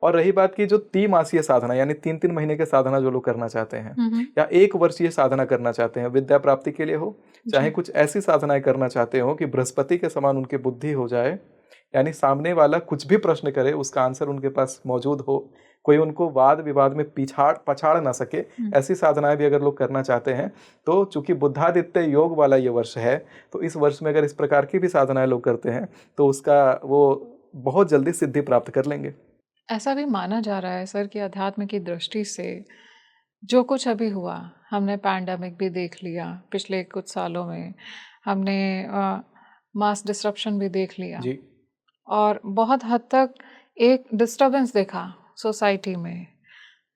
और रही बात की जो त्रिमासीय साधना यानी 3-3 महीने के साधना जो लोग करना चाहते हैं या 1 वर्षीय साधना करना चाहते हैं, विद्या प्राप्ति के लिए हो, चाहे कुछ ऐसी साधनाएं करना चाहते हो कि बृहस्पति के समान उनकी बुद्धि हो जाए, यानी सामने वाला कुछ भी प्रश्न करे उसका आंसर उनके पास मौजूद हो, कोई उनको वाद विवाद में पछाड़ ना सके, ऐसी साधनाएं भी अगर लोग करना चाहते हैं तो चूंकि बुद्धादित्य योग वाला ये वर्ष है, तो इस वर्ष में अगर इस प्रकार की भी साधनाएं लोग करते हैं तो उसका वो बहुत जल्दी सिद्धि प्राप्त कर लेंगे। ऐसा भी माना जा रहा है सर कि अध्यात्म की दृष्टि से जो कुछ अभी हुआ, हमने पैंडेमिक भी देख लिया, पिछले कुछ सालों में हमने मास डिस्ट्रप्शन भी देख लिया जी, और बहुत हद तक एक डिस्टर्बेंस देखा सोसाइटी में,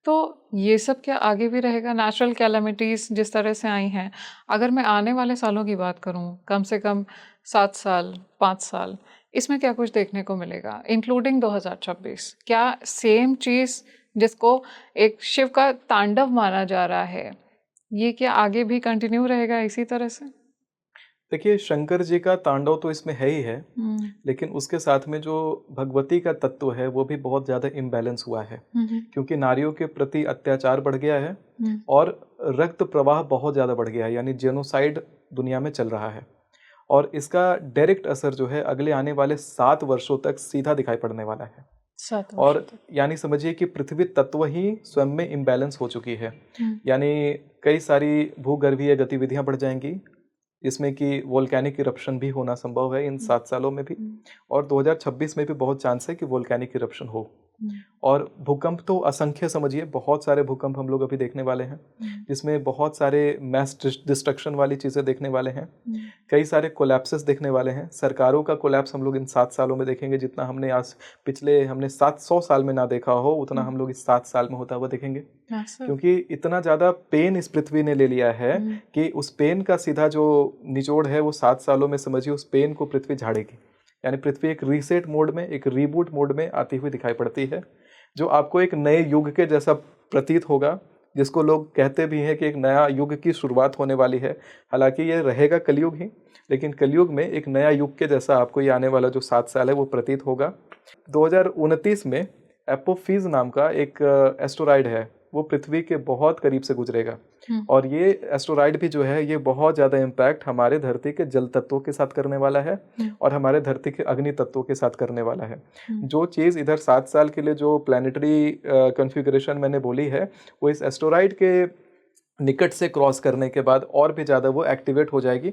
तो ये सब क्या आगे भी रहेगा? नेचुरल कैलेमिटीज़ जिस तरह से आई हैं, अगर मैं आने वाले सालों की बात करूं, कम से कम 7 साल 5 साल, इसमें क्या कुछ देखने को मिलेगा इंक्लूडिंग 2026? क्या सेम चीज़ जिसको एक शिव का तांडव माना जा रहा है, ये क्या आगे भी कंटिन्यू रहेगा इसी तरह से? देखिए शंकर जी का तांडव तो इसमें है ही है, लेकिन उसके साथ में जो भगवती का तत्व है वो भी बहुत ज़्यादा इम्बैलेंस हुआ है, क्योंकि नारियों के प्रति अत्याचार बढ़ गया है और रक्त प्रवाह बहुत ज़्यादा बढ़ गया है, यानी जेनोसाइड दुनिया में चल रहा है। और इसका डायरेक्ट असर जो है अगले आने वाले 7 वर्षों तक सीधा दिखाई पड़ने वाला है। और यानी समझिए कि पृथ्वी तत्व ही स्वयं में इम्बैलेंस हो चुकी है, यानी कई सारी भूगर्भीय गतिविधियां बढ़ जाएंगी, इसमें कि वोल्केनिक इरप्शन भी होना संभव है इन 7 सालों में भी, और 2026 में भी बहुत चांस है कि वोल्केनिक इरप्शन हो। और भूकंप तो असंख्य समझिए, बहुत सारे भूकंप हम लोग अभी देखने वाले हैं, जिसमें बहुत सारे मैस डिस्ट्रक्शन वाली चीज़ें देखने वाले हैं, कई सारे कोलैप्सेस देखने वाले हैं। सरकारों का कोलैप्स हम लोग इन 7 सालों में देखेंगे, जितना हमने आज हमने 700 साल में ना देखा हो उतना हम लोग इस 7 साल में होता हुआ देखेंगे, क्योंकि इतना ज़्यादा पेन इस पृथ्वी ने ले लिया है कि उस पेन का सीधा जो निचोड़ है वो 7 सालों में समझिए उस पेन को पृथ्वी झाड़ेगी, यानी पृथ्वी एक रीसेट मोड में, एक रीबूट मोड में आती हुई दिखाई पड़ती है, जो आपको एक नए युग के जैसा प्रतीत होगा, जिसको लोग कहते भी हैं कि एक नया युग की शुरुआत होने वाली है। हालांकि ये रहेगा कलयुग ही, लेकिन कलयुग में एक नया युग के जैसा आपको ये आने वाला जो 7 साल है वो प्रतीत होगा। 2029 में एपोफीज नाम का एक एस्टेरॉयड है वो पृथ्वी के बहुत करीब से गुजरेगा। और ये एस्टेरॉइड भी जो है ये बहुत ज़्यादा इम्पैक्ट हमारे धरती के जल तत्वों के साथ करने वाला है और हमारे धरती के अग्नि तत्वों के साथ करने वाला है। जो चीज़ इधर 7 साल के लिए जो प्लानिटरी कॉन्फ़िगरेशन मैंने बोली है, वो इस एस्टेरॉइड के निकट से क्रॉस करने के बाद और भी ज़्यादा वो एक्टिवेट हो जाएगी।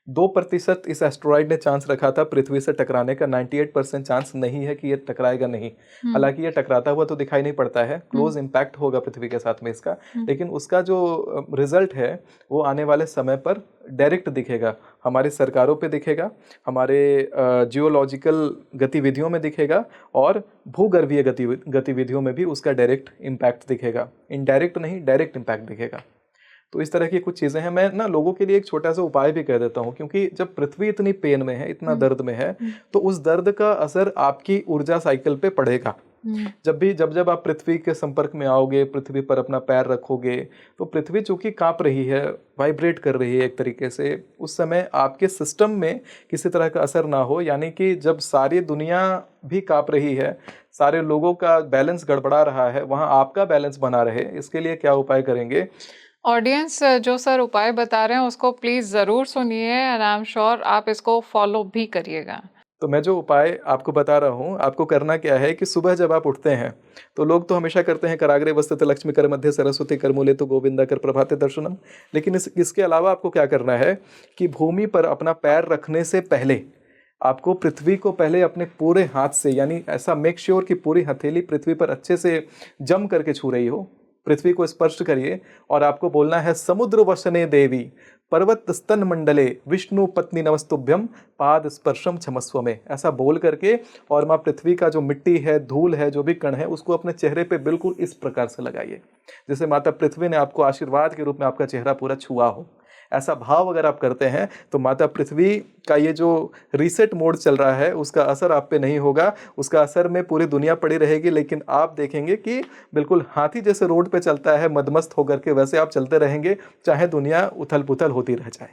2% इस एस्टेरॉइड ने चांस रखा था पृथ्वी से टकराने का, 98% चांस नहीं है कि ये टकराएगा नहीं। हालांकि ये टकराता हुआ तो दिखाई नहीं पड़ता है, क्लोज इम्पैक्ट होगा पृथ्वी के साथ में इसका, लेकिन उसका जो रिजल्ट है वो आने वाले समय पर डायरेक्ट दिखेगा, हमारी सरकारों पे दिखेगा, हमारे जियोलॉजिकल गतिविधियों में दिखेगा और भूगर्भीय गतिविधियों में भी उसका डायरेक्ट इम्पैक्ट दिखेगा। इनडायरेक्ट नहीं, डायरेक्ट इम्पैक्ट दिखेगा। तो इस तरह की कुछ चीज़ें हैं। मैं ना लोगों के लिए एक छोटा सा उपाय भी कह देता हूँ, क्योंकि जब पृथ्वी इतनी पेन में है, इतना दर्द में है, तो उस दर्द का असर आपकी ऊर्जा साइकिल पे पड़ेगा। जब आप पृथ्वी के संपर्क में आओगे, पृथ्वी पर अपना पैर रखोगे, तो पृथ्वी चूंकि कांप रही है, वाइब्रेट कर रही है एक तरीके से, उस समय आपके सिस्टम में किसी तरह का असर ना हो। यानी कि जब सारी दुनिया भी कांप रही है, सारे लोगों का बैलेंस गड़बड़ा रहा है, वहाँ आपका बैलेंस बना रहे, इसके लिए क्या उपाय करेंगे? ऑडियंस जो सर उपाय बता रहे हैं उसको प्लीज जरूर सुनिए एंड आई एम श्योर आप इसको फॉलो भी करिएगा। तो मैं जो उपाय आपको बता रहा हूँ, आपको करना क्या है कि सुबह जब आप उठते हैं, तो लोग तो हमेशा करते हैं कराग्रे वसते लक्ष्मी कर मध्य सरस्वती कर मूले तो गोविंदा कर प्रभाते दर्शनम, लेकिन इसके अलावा आपको क्या करना है कि भूमि पर अपना पैर रखने से पहले आपको पृथ्वी को पहले अपने पूरे हाथ से, यानी ऐसा मेक श्योर कि पूरी हथेली पृथ्वी पर अच्छे से जम करके छू रही हो, पृथ्वी को स्पर्श करिए और आपको बोलना है समुद्र वसने देवी पर्वत स्तन मंडले विष्णु पत्नी नमस्तुभ्यम पाद स्पर्शम क्षमस्व में, ऐसा बोल करके और माँ पृथ्वी का जो मिट्टी है, धूल है, जो भी कण है, उसको अपने चेहरे पे बिल्कुल इस प्रकार से लगाइए जैसे माता पृथ्वी ने आपको आशीर्वाद के रूप में आपका चेहरा पूरा छुआ हो। ऐसा भाव अगर आप करते हैं तो माता पृथ्वी का ये जो रीसेट मोड चल रहा है उसका असर आप पे नहीं होगा, उसका असर में पूरी दुनिया पड़ी रहेगी, लेकिन आप देखेंगे कि बिल्कुल हाथी जैसे रोड पे चलता है मदमस्त होकर के, वैसे आप चलते रहेंगे, चाहे दुनिया उथल पुथल होती रह जाए।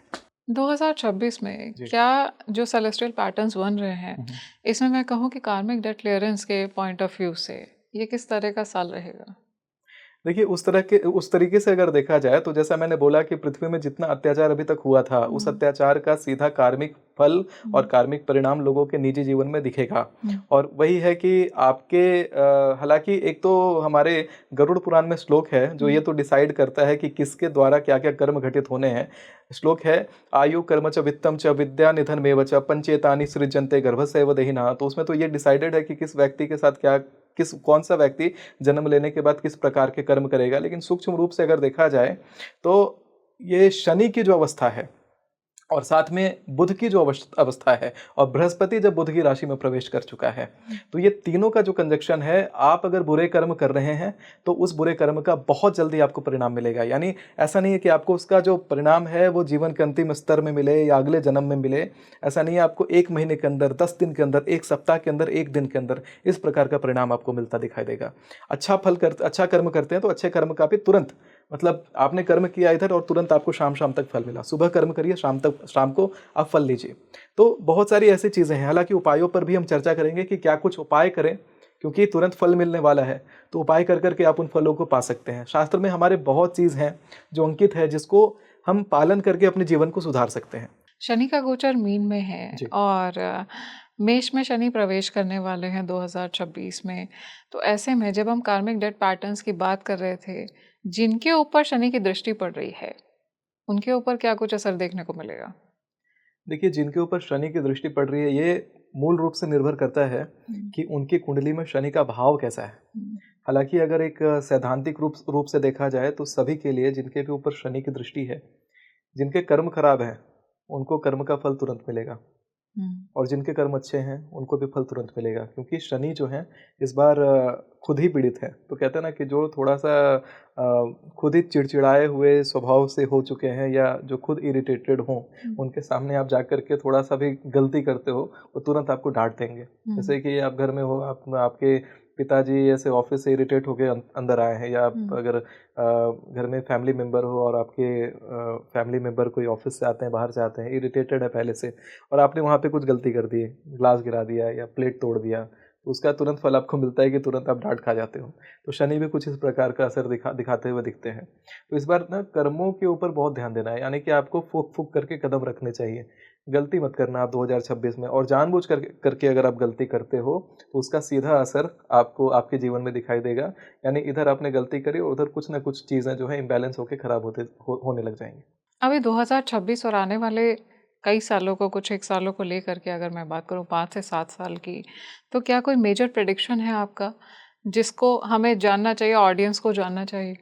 2026 में क्या जो सेलेस्टियल पैटर्न्स बन रहे हैं, इसमें मैं कहूँ कि कार्मिक डेट क्लियरेंस के पॉइंट ऑफ व्यू से ये किस तरह का साल रहेगा? देखिए उस तरीके से अगर देखा जाए तो जैसा मैंने बोला कि पृथ्वी में जितना अत्याचार अभी तक हुआ था, उस अत्याचार का सीधा कार्मिक फल और कार्मिक परिणाम लोगों के निजी जीवन में दिखेगा। और वही है कि आपके हालांकि एक तो हमारे गरुड़ पुराण में श्लोक है जो ये तो डिसाइड करता है कि किसके द्वारा क्या क्या कर्म घटित होने हैं। श्लोक है आयु कर्म च वित्तम च विद्या निधन में च पंचेतानि सृजन्ते गर्भस्यैव देहिनः। तो उसमें तो ये डिसाइडेड है कि किस व्यक्ति के साथ क्या कौन सा व्यक्ति जन्म लेने के बाद किस प्रकार के कर्म करेगा। लेकिन सूक्ष्म रूप से अगर देखा जाए तो ये शनि की जो अवस्था है और साथ में बुध की जो अवस्था है और बृहस्पति जब बुध की राशि में प्रवेश कर चुका है, तो ये तीनों का जो कंजक्शन है, आप अगर बुरे कर्म कर रहे हैं तो उस बुरे कर्म का बहुत जल्दी आपको परिणाम मिलेगा। यानी ऐसा नहीं है कि आपको उसका जो परिणाम है वो जीवन के अंतिम स्तर में मिले या अगले जन्म में मिले, ऐसा नहीं है। आपको 1 महीने के अंदर, 10 दिन के अंदर, 1 सप्ताह के अंदर, 1 दिन के अंदर इस प्रकार का परिणाम आपको मिलता दिखाई देगा। अच्छा कर्म करते हैं तो अच्छे कर्म का भी तुरंत, मतलब आपने कर्म किया इधर और तुरंत आपको शाम तक फल मिला, सुबह कर्म करिए शाम को आप फल लीजिए। तो बहुत सारी ऐसी चीज़ें हैं। हालांकि उपायों पर भी हम चर्चा करेंगे कि क्या कुछ उपाय करें, क्योंकि तुरंत फल मिलने वाला है, तो उपाय कर करके आप उन फलों को पा सकते हैं। शास्त्र में हमारे बहुत चीज़ हैं जो अंकित है, जिसको हम पालन करके अपने जीवन को सुधार सकते हैं। शनि का गोचर मीन में है और मेष में शनि प्रवेश करने वाले हैं 2026 में। तो ऐसे में जब हम कार्मिक डेट पैटर्न्स की बात कर रहे थे, जिनके ऊपर शनि की दृष्टि पड़ रही है, उनके ऊपर क्या कुछ असर देखने को मिलेगा? देखिए, जिनके ऊपर शनि की दृष्टि पड़ रही है, ये मूल रूप से निर्भर करता है कि उनकी कुंडली में शनि का भाव कैसा है। हालांकि अगर एक सैद्धांतिक रूप से देखा जाए तो सभी के लिए जिनके भी ऊपर शनि की दृष्टि है, जिनके कर्म खराब हैं, उनको कर्म का फल तुरंत मिलेगा और जिनके कर्म अच्छे हैं उनको भी फल तुरंत मिलेगा। क्योंकि शनि जो है इस बार खुद ही पीड़ित है। तो कहते हैं ना कि जो थोड़ा सा खुद ही चिड़चिड़ाए हुए स्वभाव से हो चुके हैं या जो खुद इरिटेटेड हों, उनके सामने आप जाकर के थोड़ा सा भी गलती करते हो वो तुरंत आपको डांट देंगे। जैसे कि आप घर में हो, आपके पिताजी ऐसे ऑफिस से इरिटेट होके अंदर आए हैं, या आप अगर घर में फैमिली मेम्बर हो और आपके फैमिली मेम्बर कोई ऑफिस से आते हैं, बाहर से आते हैं, इरिटेटेड है पहले से, और आपने वहाँ पे कुछ गलती कर दी, ग्लास गिरा दिया या प्लेट तोड़ दिया, उसका तुरंत फल आपको मिलता है कि तुरंत आप डांट खा जाते हो। तो शनि भी कुछ इस प्रकार का असर दिखाते हुए दिखते हैं। तो इस बार ना कर्मों के ऊपर बहुत ध्यान देना है, यानी कि आपको फूक फूक करके कदम रखने चाहिए। गलती मत करना आप 2026 में, और जानबूझ करके अगर आप गलती करते हो तो उसका सीधा असर आपको आपके जीवन में दिखाई देगा। यानी इधर आपने गलती करी और उधर कुछ ना कुछ चीज़ें जो है इम्बैलेंस होकर खराब होने लग जाएंगी। अभी 2026 और आने वाले कई सालों को, कुछ एक सालों को लेकर के अगर मैं बात करूं 5 से 7 साल की, तो क्या कोई मेजर प्रेडिक्शन है आपका जिसको हमें जानना चाहिए, ऑडियंस को जानना चाहिए?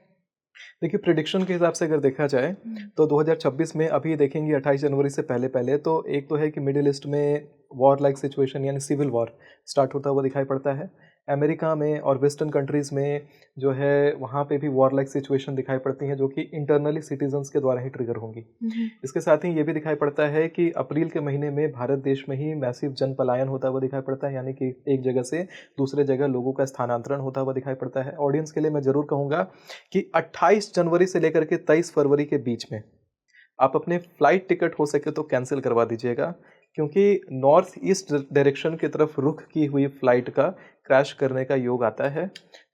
देखिए, प्रिडिक्शन के हिसाब से अगर देखा जाए तो 2026 में अभी देखेंगे 28 जनवरी से पहले पहले तो एक तो है कि मिडिल ईस्ट में वॉर लाइक सिचुएशन यानी सिविल वॉर स्टार्ट होता हुआ दिखाई पड़ता है। अमेरिका में और वेस्टर्न कंट्रीज़ में जो है वहाँ पे भी वॉर लाइक सिचुएशन दिखाई पड़ती हैं, जो कि इंटरनली सिटीजन्स के द्वारा ही ट्रिगर होंगी। इसके साथ ही ये भी दिखाई पड़ता है कि अप्रैल के महीने में भारत देश में ही मैसिव जन पलायन होता हुआ दिखाई पड़ता है, यानी कि एक जगह से दूसरे जगह लोगों का स्थानांतरण होता हुआ दिखाई पड़ता है। ऑडियंस के लिए मैं ज़रूर कहूँगा कि 28 जनवरी से लेकर के 23 फरवरी के बीच में आप अपने फ्लाइट टिकट हो सके तो कैंसिल करवा दीजिएगा, क्योंकि नॉर्थ ईस्ट डायरेक्शन की तरफ रुख की हुई फ्लाइट का क्रैश करने का योग आता है।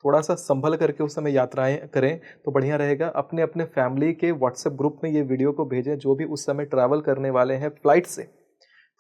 थोड़ा सा संभल करके उस समय यात्राएं करें तो बढ़िया रहेगा। अपने अपने फैमिली के व्हाट्सएप ग्रुप में ये वीडियो को भेजें जो भी उस समय ट्रैवल करने वाले हैं फ्लाइट से,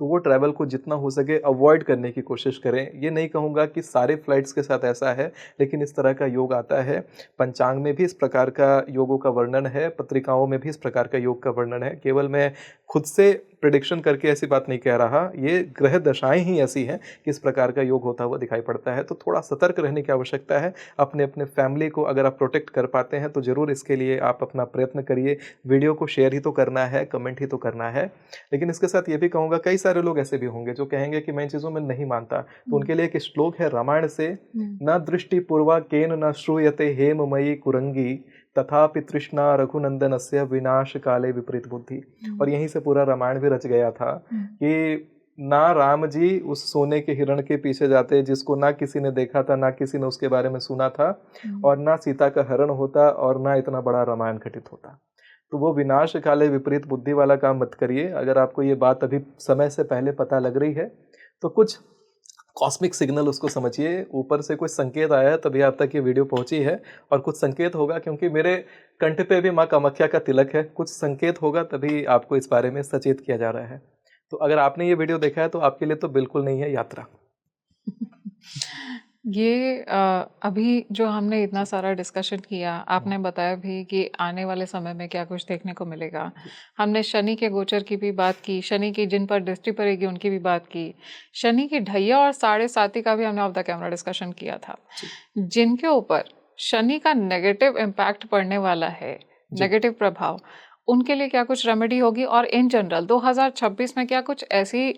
तो वो ट्रैवल को जितना हो सके अवॉइड करने की कोशिश करें। ये नहीं कहूँगा कि सारे फ्लाइट्स के साथ ऐसा है, लेकिन इस तरह का योग आता है। पंचांग में भी इस प्रकार का योगों का वर्णन है, पत्रिकाओं में भी इस प्रकार का योग का वर्णन है। केवल मैं खुद से प्रिडिक्शन करके ऐसी बात नहीं कह रहा, ये ग्रह दशाएं ही ऐसी हैं कि इस प्रकार का योग होता हुआ दिखाई पड़ता है। तो थोड़ा सतर्क रहने की आवश्यकता है। अपने अपने फैमिली को अगर आप प्रोटेक्ट कर पाते हैं तो ज़रूर इसके लिए आप अपना प्रयत्न करिए। वीडियो को शेयर ही तो करना है, कमेंट ही तो करना है। लेकिन इसके साथ ये भी कहूँगा, कई सारे लोग ऐसे भी होंगे जो कहेंगे कि मैं इन चीज़ों में नहीं मानता, तो उनके लिए एक श्लोक है रामायण से, न दृष्टि पूर्वा केन न श्रूयते हेममयी कुरंगी तथापि तृष्णा रघुनंदनस्य विनाश काले विपरीत बुद्धि। और यहीं से पूरा रामायण भी रच गया था कि ना राम जी उस सोने के हिरण के पीछे जाते जिसको ना किसी ने देखा था, ना किसी ने उसके बारे में सुना था, और ना सीता का हरण होता, और ना इतना बड़ा रामायण घटित होता। तो वो विनाश काले विपरीत बुद्धि वाला काम मत करिए। अगर आपको ये बात अभी समय से पहले पता लग रही है तो कुछ कॉस्मिक सिग्नल उसको समझिए, ऊपर से कोई संकेत आया है तभी आप तक ये वीडियो पहुंची है, और कुछ संकेत होगा, क्योंकि मेरे कंठ पे भी माँ कामाख्या का तिलक है, कुछ संकेत होगा तभी आपको इस बारे में सचेत किया जा रहा है। तो अगर आपने ये वीडियो देखा है तो आपके लिए तो बिल्कुल नहीं है यात्रा। ये अभी जो हमने इतना सारा डिस्कशन किया, आपने बताया भी कि आने वाले समय में क्या कुछ देखने को मिलेगा। हमने शनि के गोचर की भी बात की, शनि की जिन पर दृष्टि पड़ेगी उनकी भी बात की, शनि की ढैया और साढ़े साती का भी हमने ऑफ द कैमरा डिस्कशन किया था। जिनके ऊपर शनि का नेगेटिव इम्पैक्ट पड़ने वाला है, नेगेटिव प्रभाव, उनके लिए क्या कुछ रेमेडी होगी, और इन जनरल 2026 में क्या कुछ ऐसी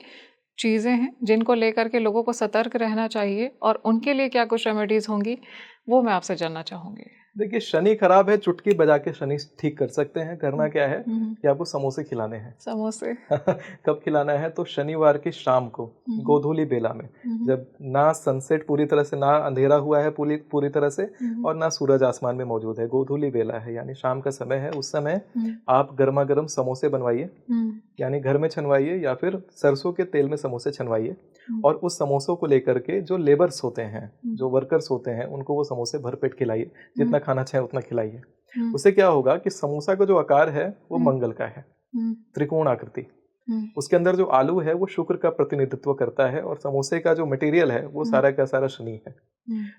चीज़ें हैं जिनको लेकर के लोगों को सतर्क रहना चाहिए, और उनके लिए क्या कुछ रेमेडीज होंगी, वो मैं आपसे जानना चाहूँगी। देखिए, शनि खराब है, चुटकी बजा के शनि ठीक कर सकते हैं। करना क्या है कि आपको समोसे खिलाने हैं। समोसे कब खिलाना है? तो शनिवार की शाम को गोधूली बेला में, जब ना सनसेट पूरी तरह से, ना अंधेरा हुआ है पूरी तरह से, और ना सूरज आसमान में मौजूद है, गोधूली बेला है यानी शाम का समय है। उस समय आप गर्मा गर्म समोसे बनवाइए, यानी घर में छनवाइए या फिर सरसों के तेल में समोसे छनवाइए, और उस समोसों को लेकर के जो लेबर्स होते हैं, जो वर्कर्स होते हैं, उनको वो समोसे भरपेट खिलाइए, जितना खाना चाहे उतना खिलाइए। उससे क्या होगा कि समोसा का जो आकार है वो मंगल का है, त्रिकोण आकृति। उसके अंदर जो आलू है वो शुक्र का प्रतिनिधित्व करता है, और समोसे का जो मटेरियल है वो सारा का सारा शनि है।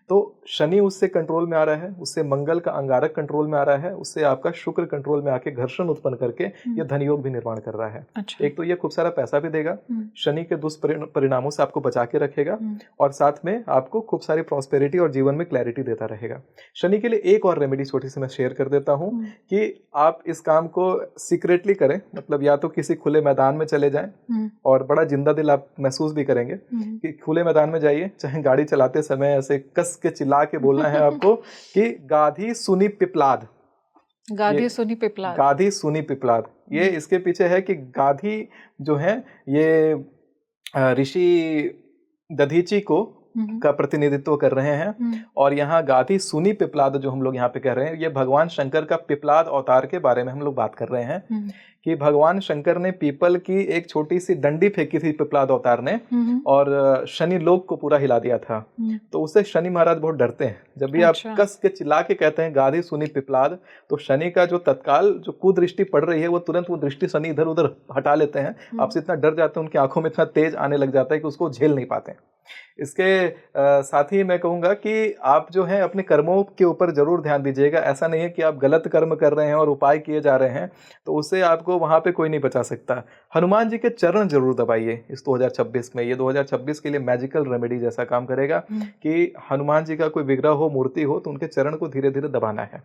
तो शनि उससे कंट्रोल में आ रहा है, उससे मंगल का अंगारक कंट्रोल में आ रहा है, उससे आपका शुक्र कंट्रोल में आके घर्षण उत्पन्न करके ये धन योग भी निर्माण कर रहा है। अच्छा। एक तो ये खूब सारा पैसा भी देगा, शनि के दुष्परिणामों से आपको बचा के रखेगा, और साथ में आपको खूब सारी प्रॉस्पेरिटी और जीवन में क्लैरिटी देता रहेगा। शनि के लिए एक और रेमेडी छोटी सी मैं शेयर कर देता हूँ कि आप इस काम को सीक्रेटली करें, मतलब या तो किसी खुले मैदान में चले जाएं, और बड़ा जिंदा दिल आप महसूस भी करेंगे कि खुले मैदान में जाइए, चाहे गाड़ी चलाते समय ऐसे कस के चिल्ला के बोलना है आपको कि गाधी सुनी पिपलाद, गाधी सुनी पिपलाद, गाधी सुनी पिपलाद। ये इसके पीछे है कि गाधी जो है ये ऋषि दधीची को का प्रतिनिधित्व कर रहे हैं। और यहाँ गाधी सुनी पिपलाद जो हम लोग यहाँ पे कह रहे हैं, ये भगवान शंकर का पिपलाद अवतार के बारे में हम लोग बात कर रहे हैं कि भगवान शंकर ने पीपल की एक छोटी सी डंडी फेंकी थी पिपलाद अवतार ने, और शनि लोक को पूरा हिला दिया था। तो उससे शनि महाराज बहुत डरते हैं। जब भी आप कस के चिल्ला के कहते हैं गाधी सुनी पिपलाद, तो शनि का जो तत्काल जो कुदृष्टि पड़ रही है वो तुरंत वो दृष्टि शनि इधर उधर हटा लेते हैं। आपसे इतना डर जाते हैं, उनकी आंखों में इतना तेज आने लग जाता है कि उसको झेल नहीं पाते। इसके साथ ही मैं कहूँगा कि आप जो है अपने कर्मों के ऊपर जरूर ध्यान दीजिएगा। ऐसा नहीं है कि आप गलत कर्म कर रहे हैं और उपाय किए जा रहे हैं तो उससे आपको वहाँ पे कोई नहीं बचा सकता। हनुमान जी के चरण जरूर दबाइए इस 2026 में। ये 2026 के लिए मैजिकल रेमेडी जैसा काम करेगा कि हनुमान जी का कोई विग्रह हो, मूर्ति हो, तो उनके चरण को धीरे धीरे दबाना है।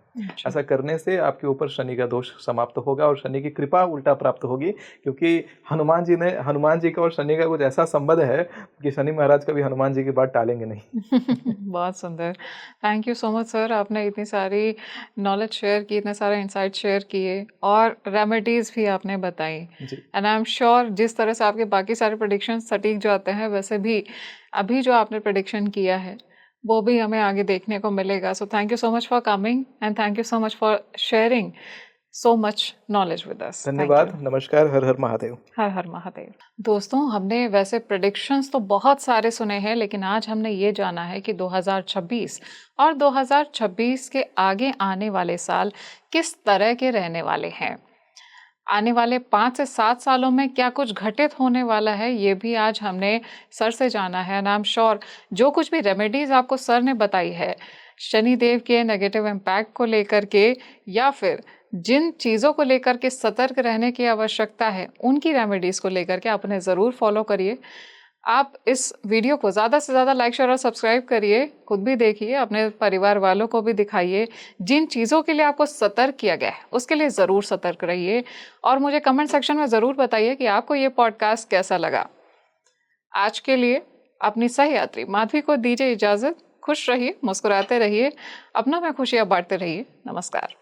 ऐसा करने से आपके ऊपर शनि का दोष समाप्त होगा और शनि की कृपा उल्टा प्राप्त होगी, क्योंकि हनुमान जी का और शनि का कुछ ऐसा संबंध है कि शनि महाराज कभी हनुमान जी की बात टालेंगे नहीं। बहुत सुंदर, thank you so much sir. आपने इतनी सारी नॉलेज शेयर की, इतने सारे इंसाइट शेयर किए और रेमेडीज भी आपने बताई। एंड आई एम श्योर जिस तरह से आपके बाकी सारे प्रेडिक्शन सटीक जाते हैं, वैसे भी अभी जो आपने प्रेडिक्शन किया है वो भी हमें आगे देखने को मिलेगा। So thank you so much for coming and thank you so much for sharing so much knowledge with us. धन्यवाद, नमस्कार, हर हर महादेव। हर हर महादेव। दोस्तों, हमने वैसे प्रेडिक्शंस तो बहुत सारे सुने हैं, लेकिन आज हमने ये जाना है कि 2026 और 2026 के आगे आने वाले साल किस तरह के रहने वाले हैं। आने वाले 5 से 7 सालों में क्या कुछ घटित होने वाला है, ये भी आज हमने सर से जाना है। एंड आई एम श्योर जो कुछ भी रेमेडीज आपको सर ने बताई है शनिदेव के नेगेटिव इम्पैक्ट को लेकर के, या फिर जिन चीज़ों को लेकर के सतर्क रहने की आवश्यकता है उनकी रेमेडीज़ को लेकर के आप उन्हें ज़रूर फॉलो करिए। आप इस वीडियो को ज़्यादा से ज़्यादा लाइक, शेयर और सब्सक्राइब करिए, खुद भी देखिए, अपने परिवार वालों को भी दिखाइए। जिन चीज़ों के लिए आपको सतर्क किया गया है उसके लिए ज़रूर सतर्क रहिए और मुझे कमेंट सेक्शन में ज़रूर बताइए कि आपको ये पॉडकास्ट कैसा लगा। आज के लिए अपनी सहयात्री माधवी को दीजिए इजाज़त। खुश रहिए, मुस्कुराते रहिए, अपनों में खुशियाँ बांटते रहिए। नमस्कार।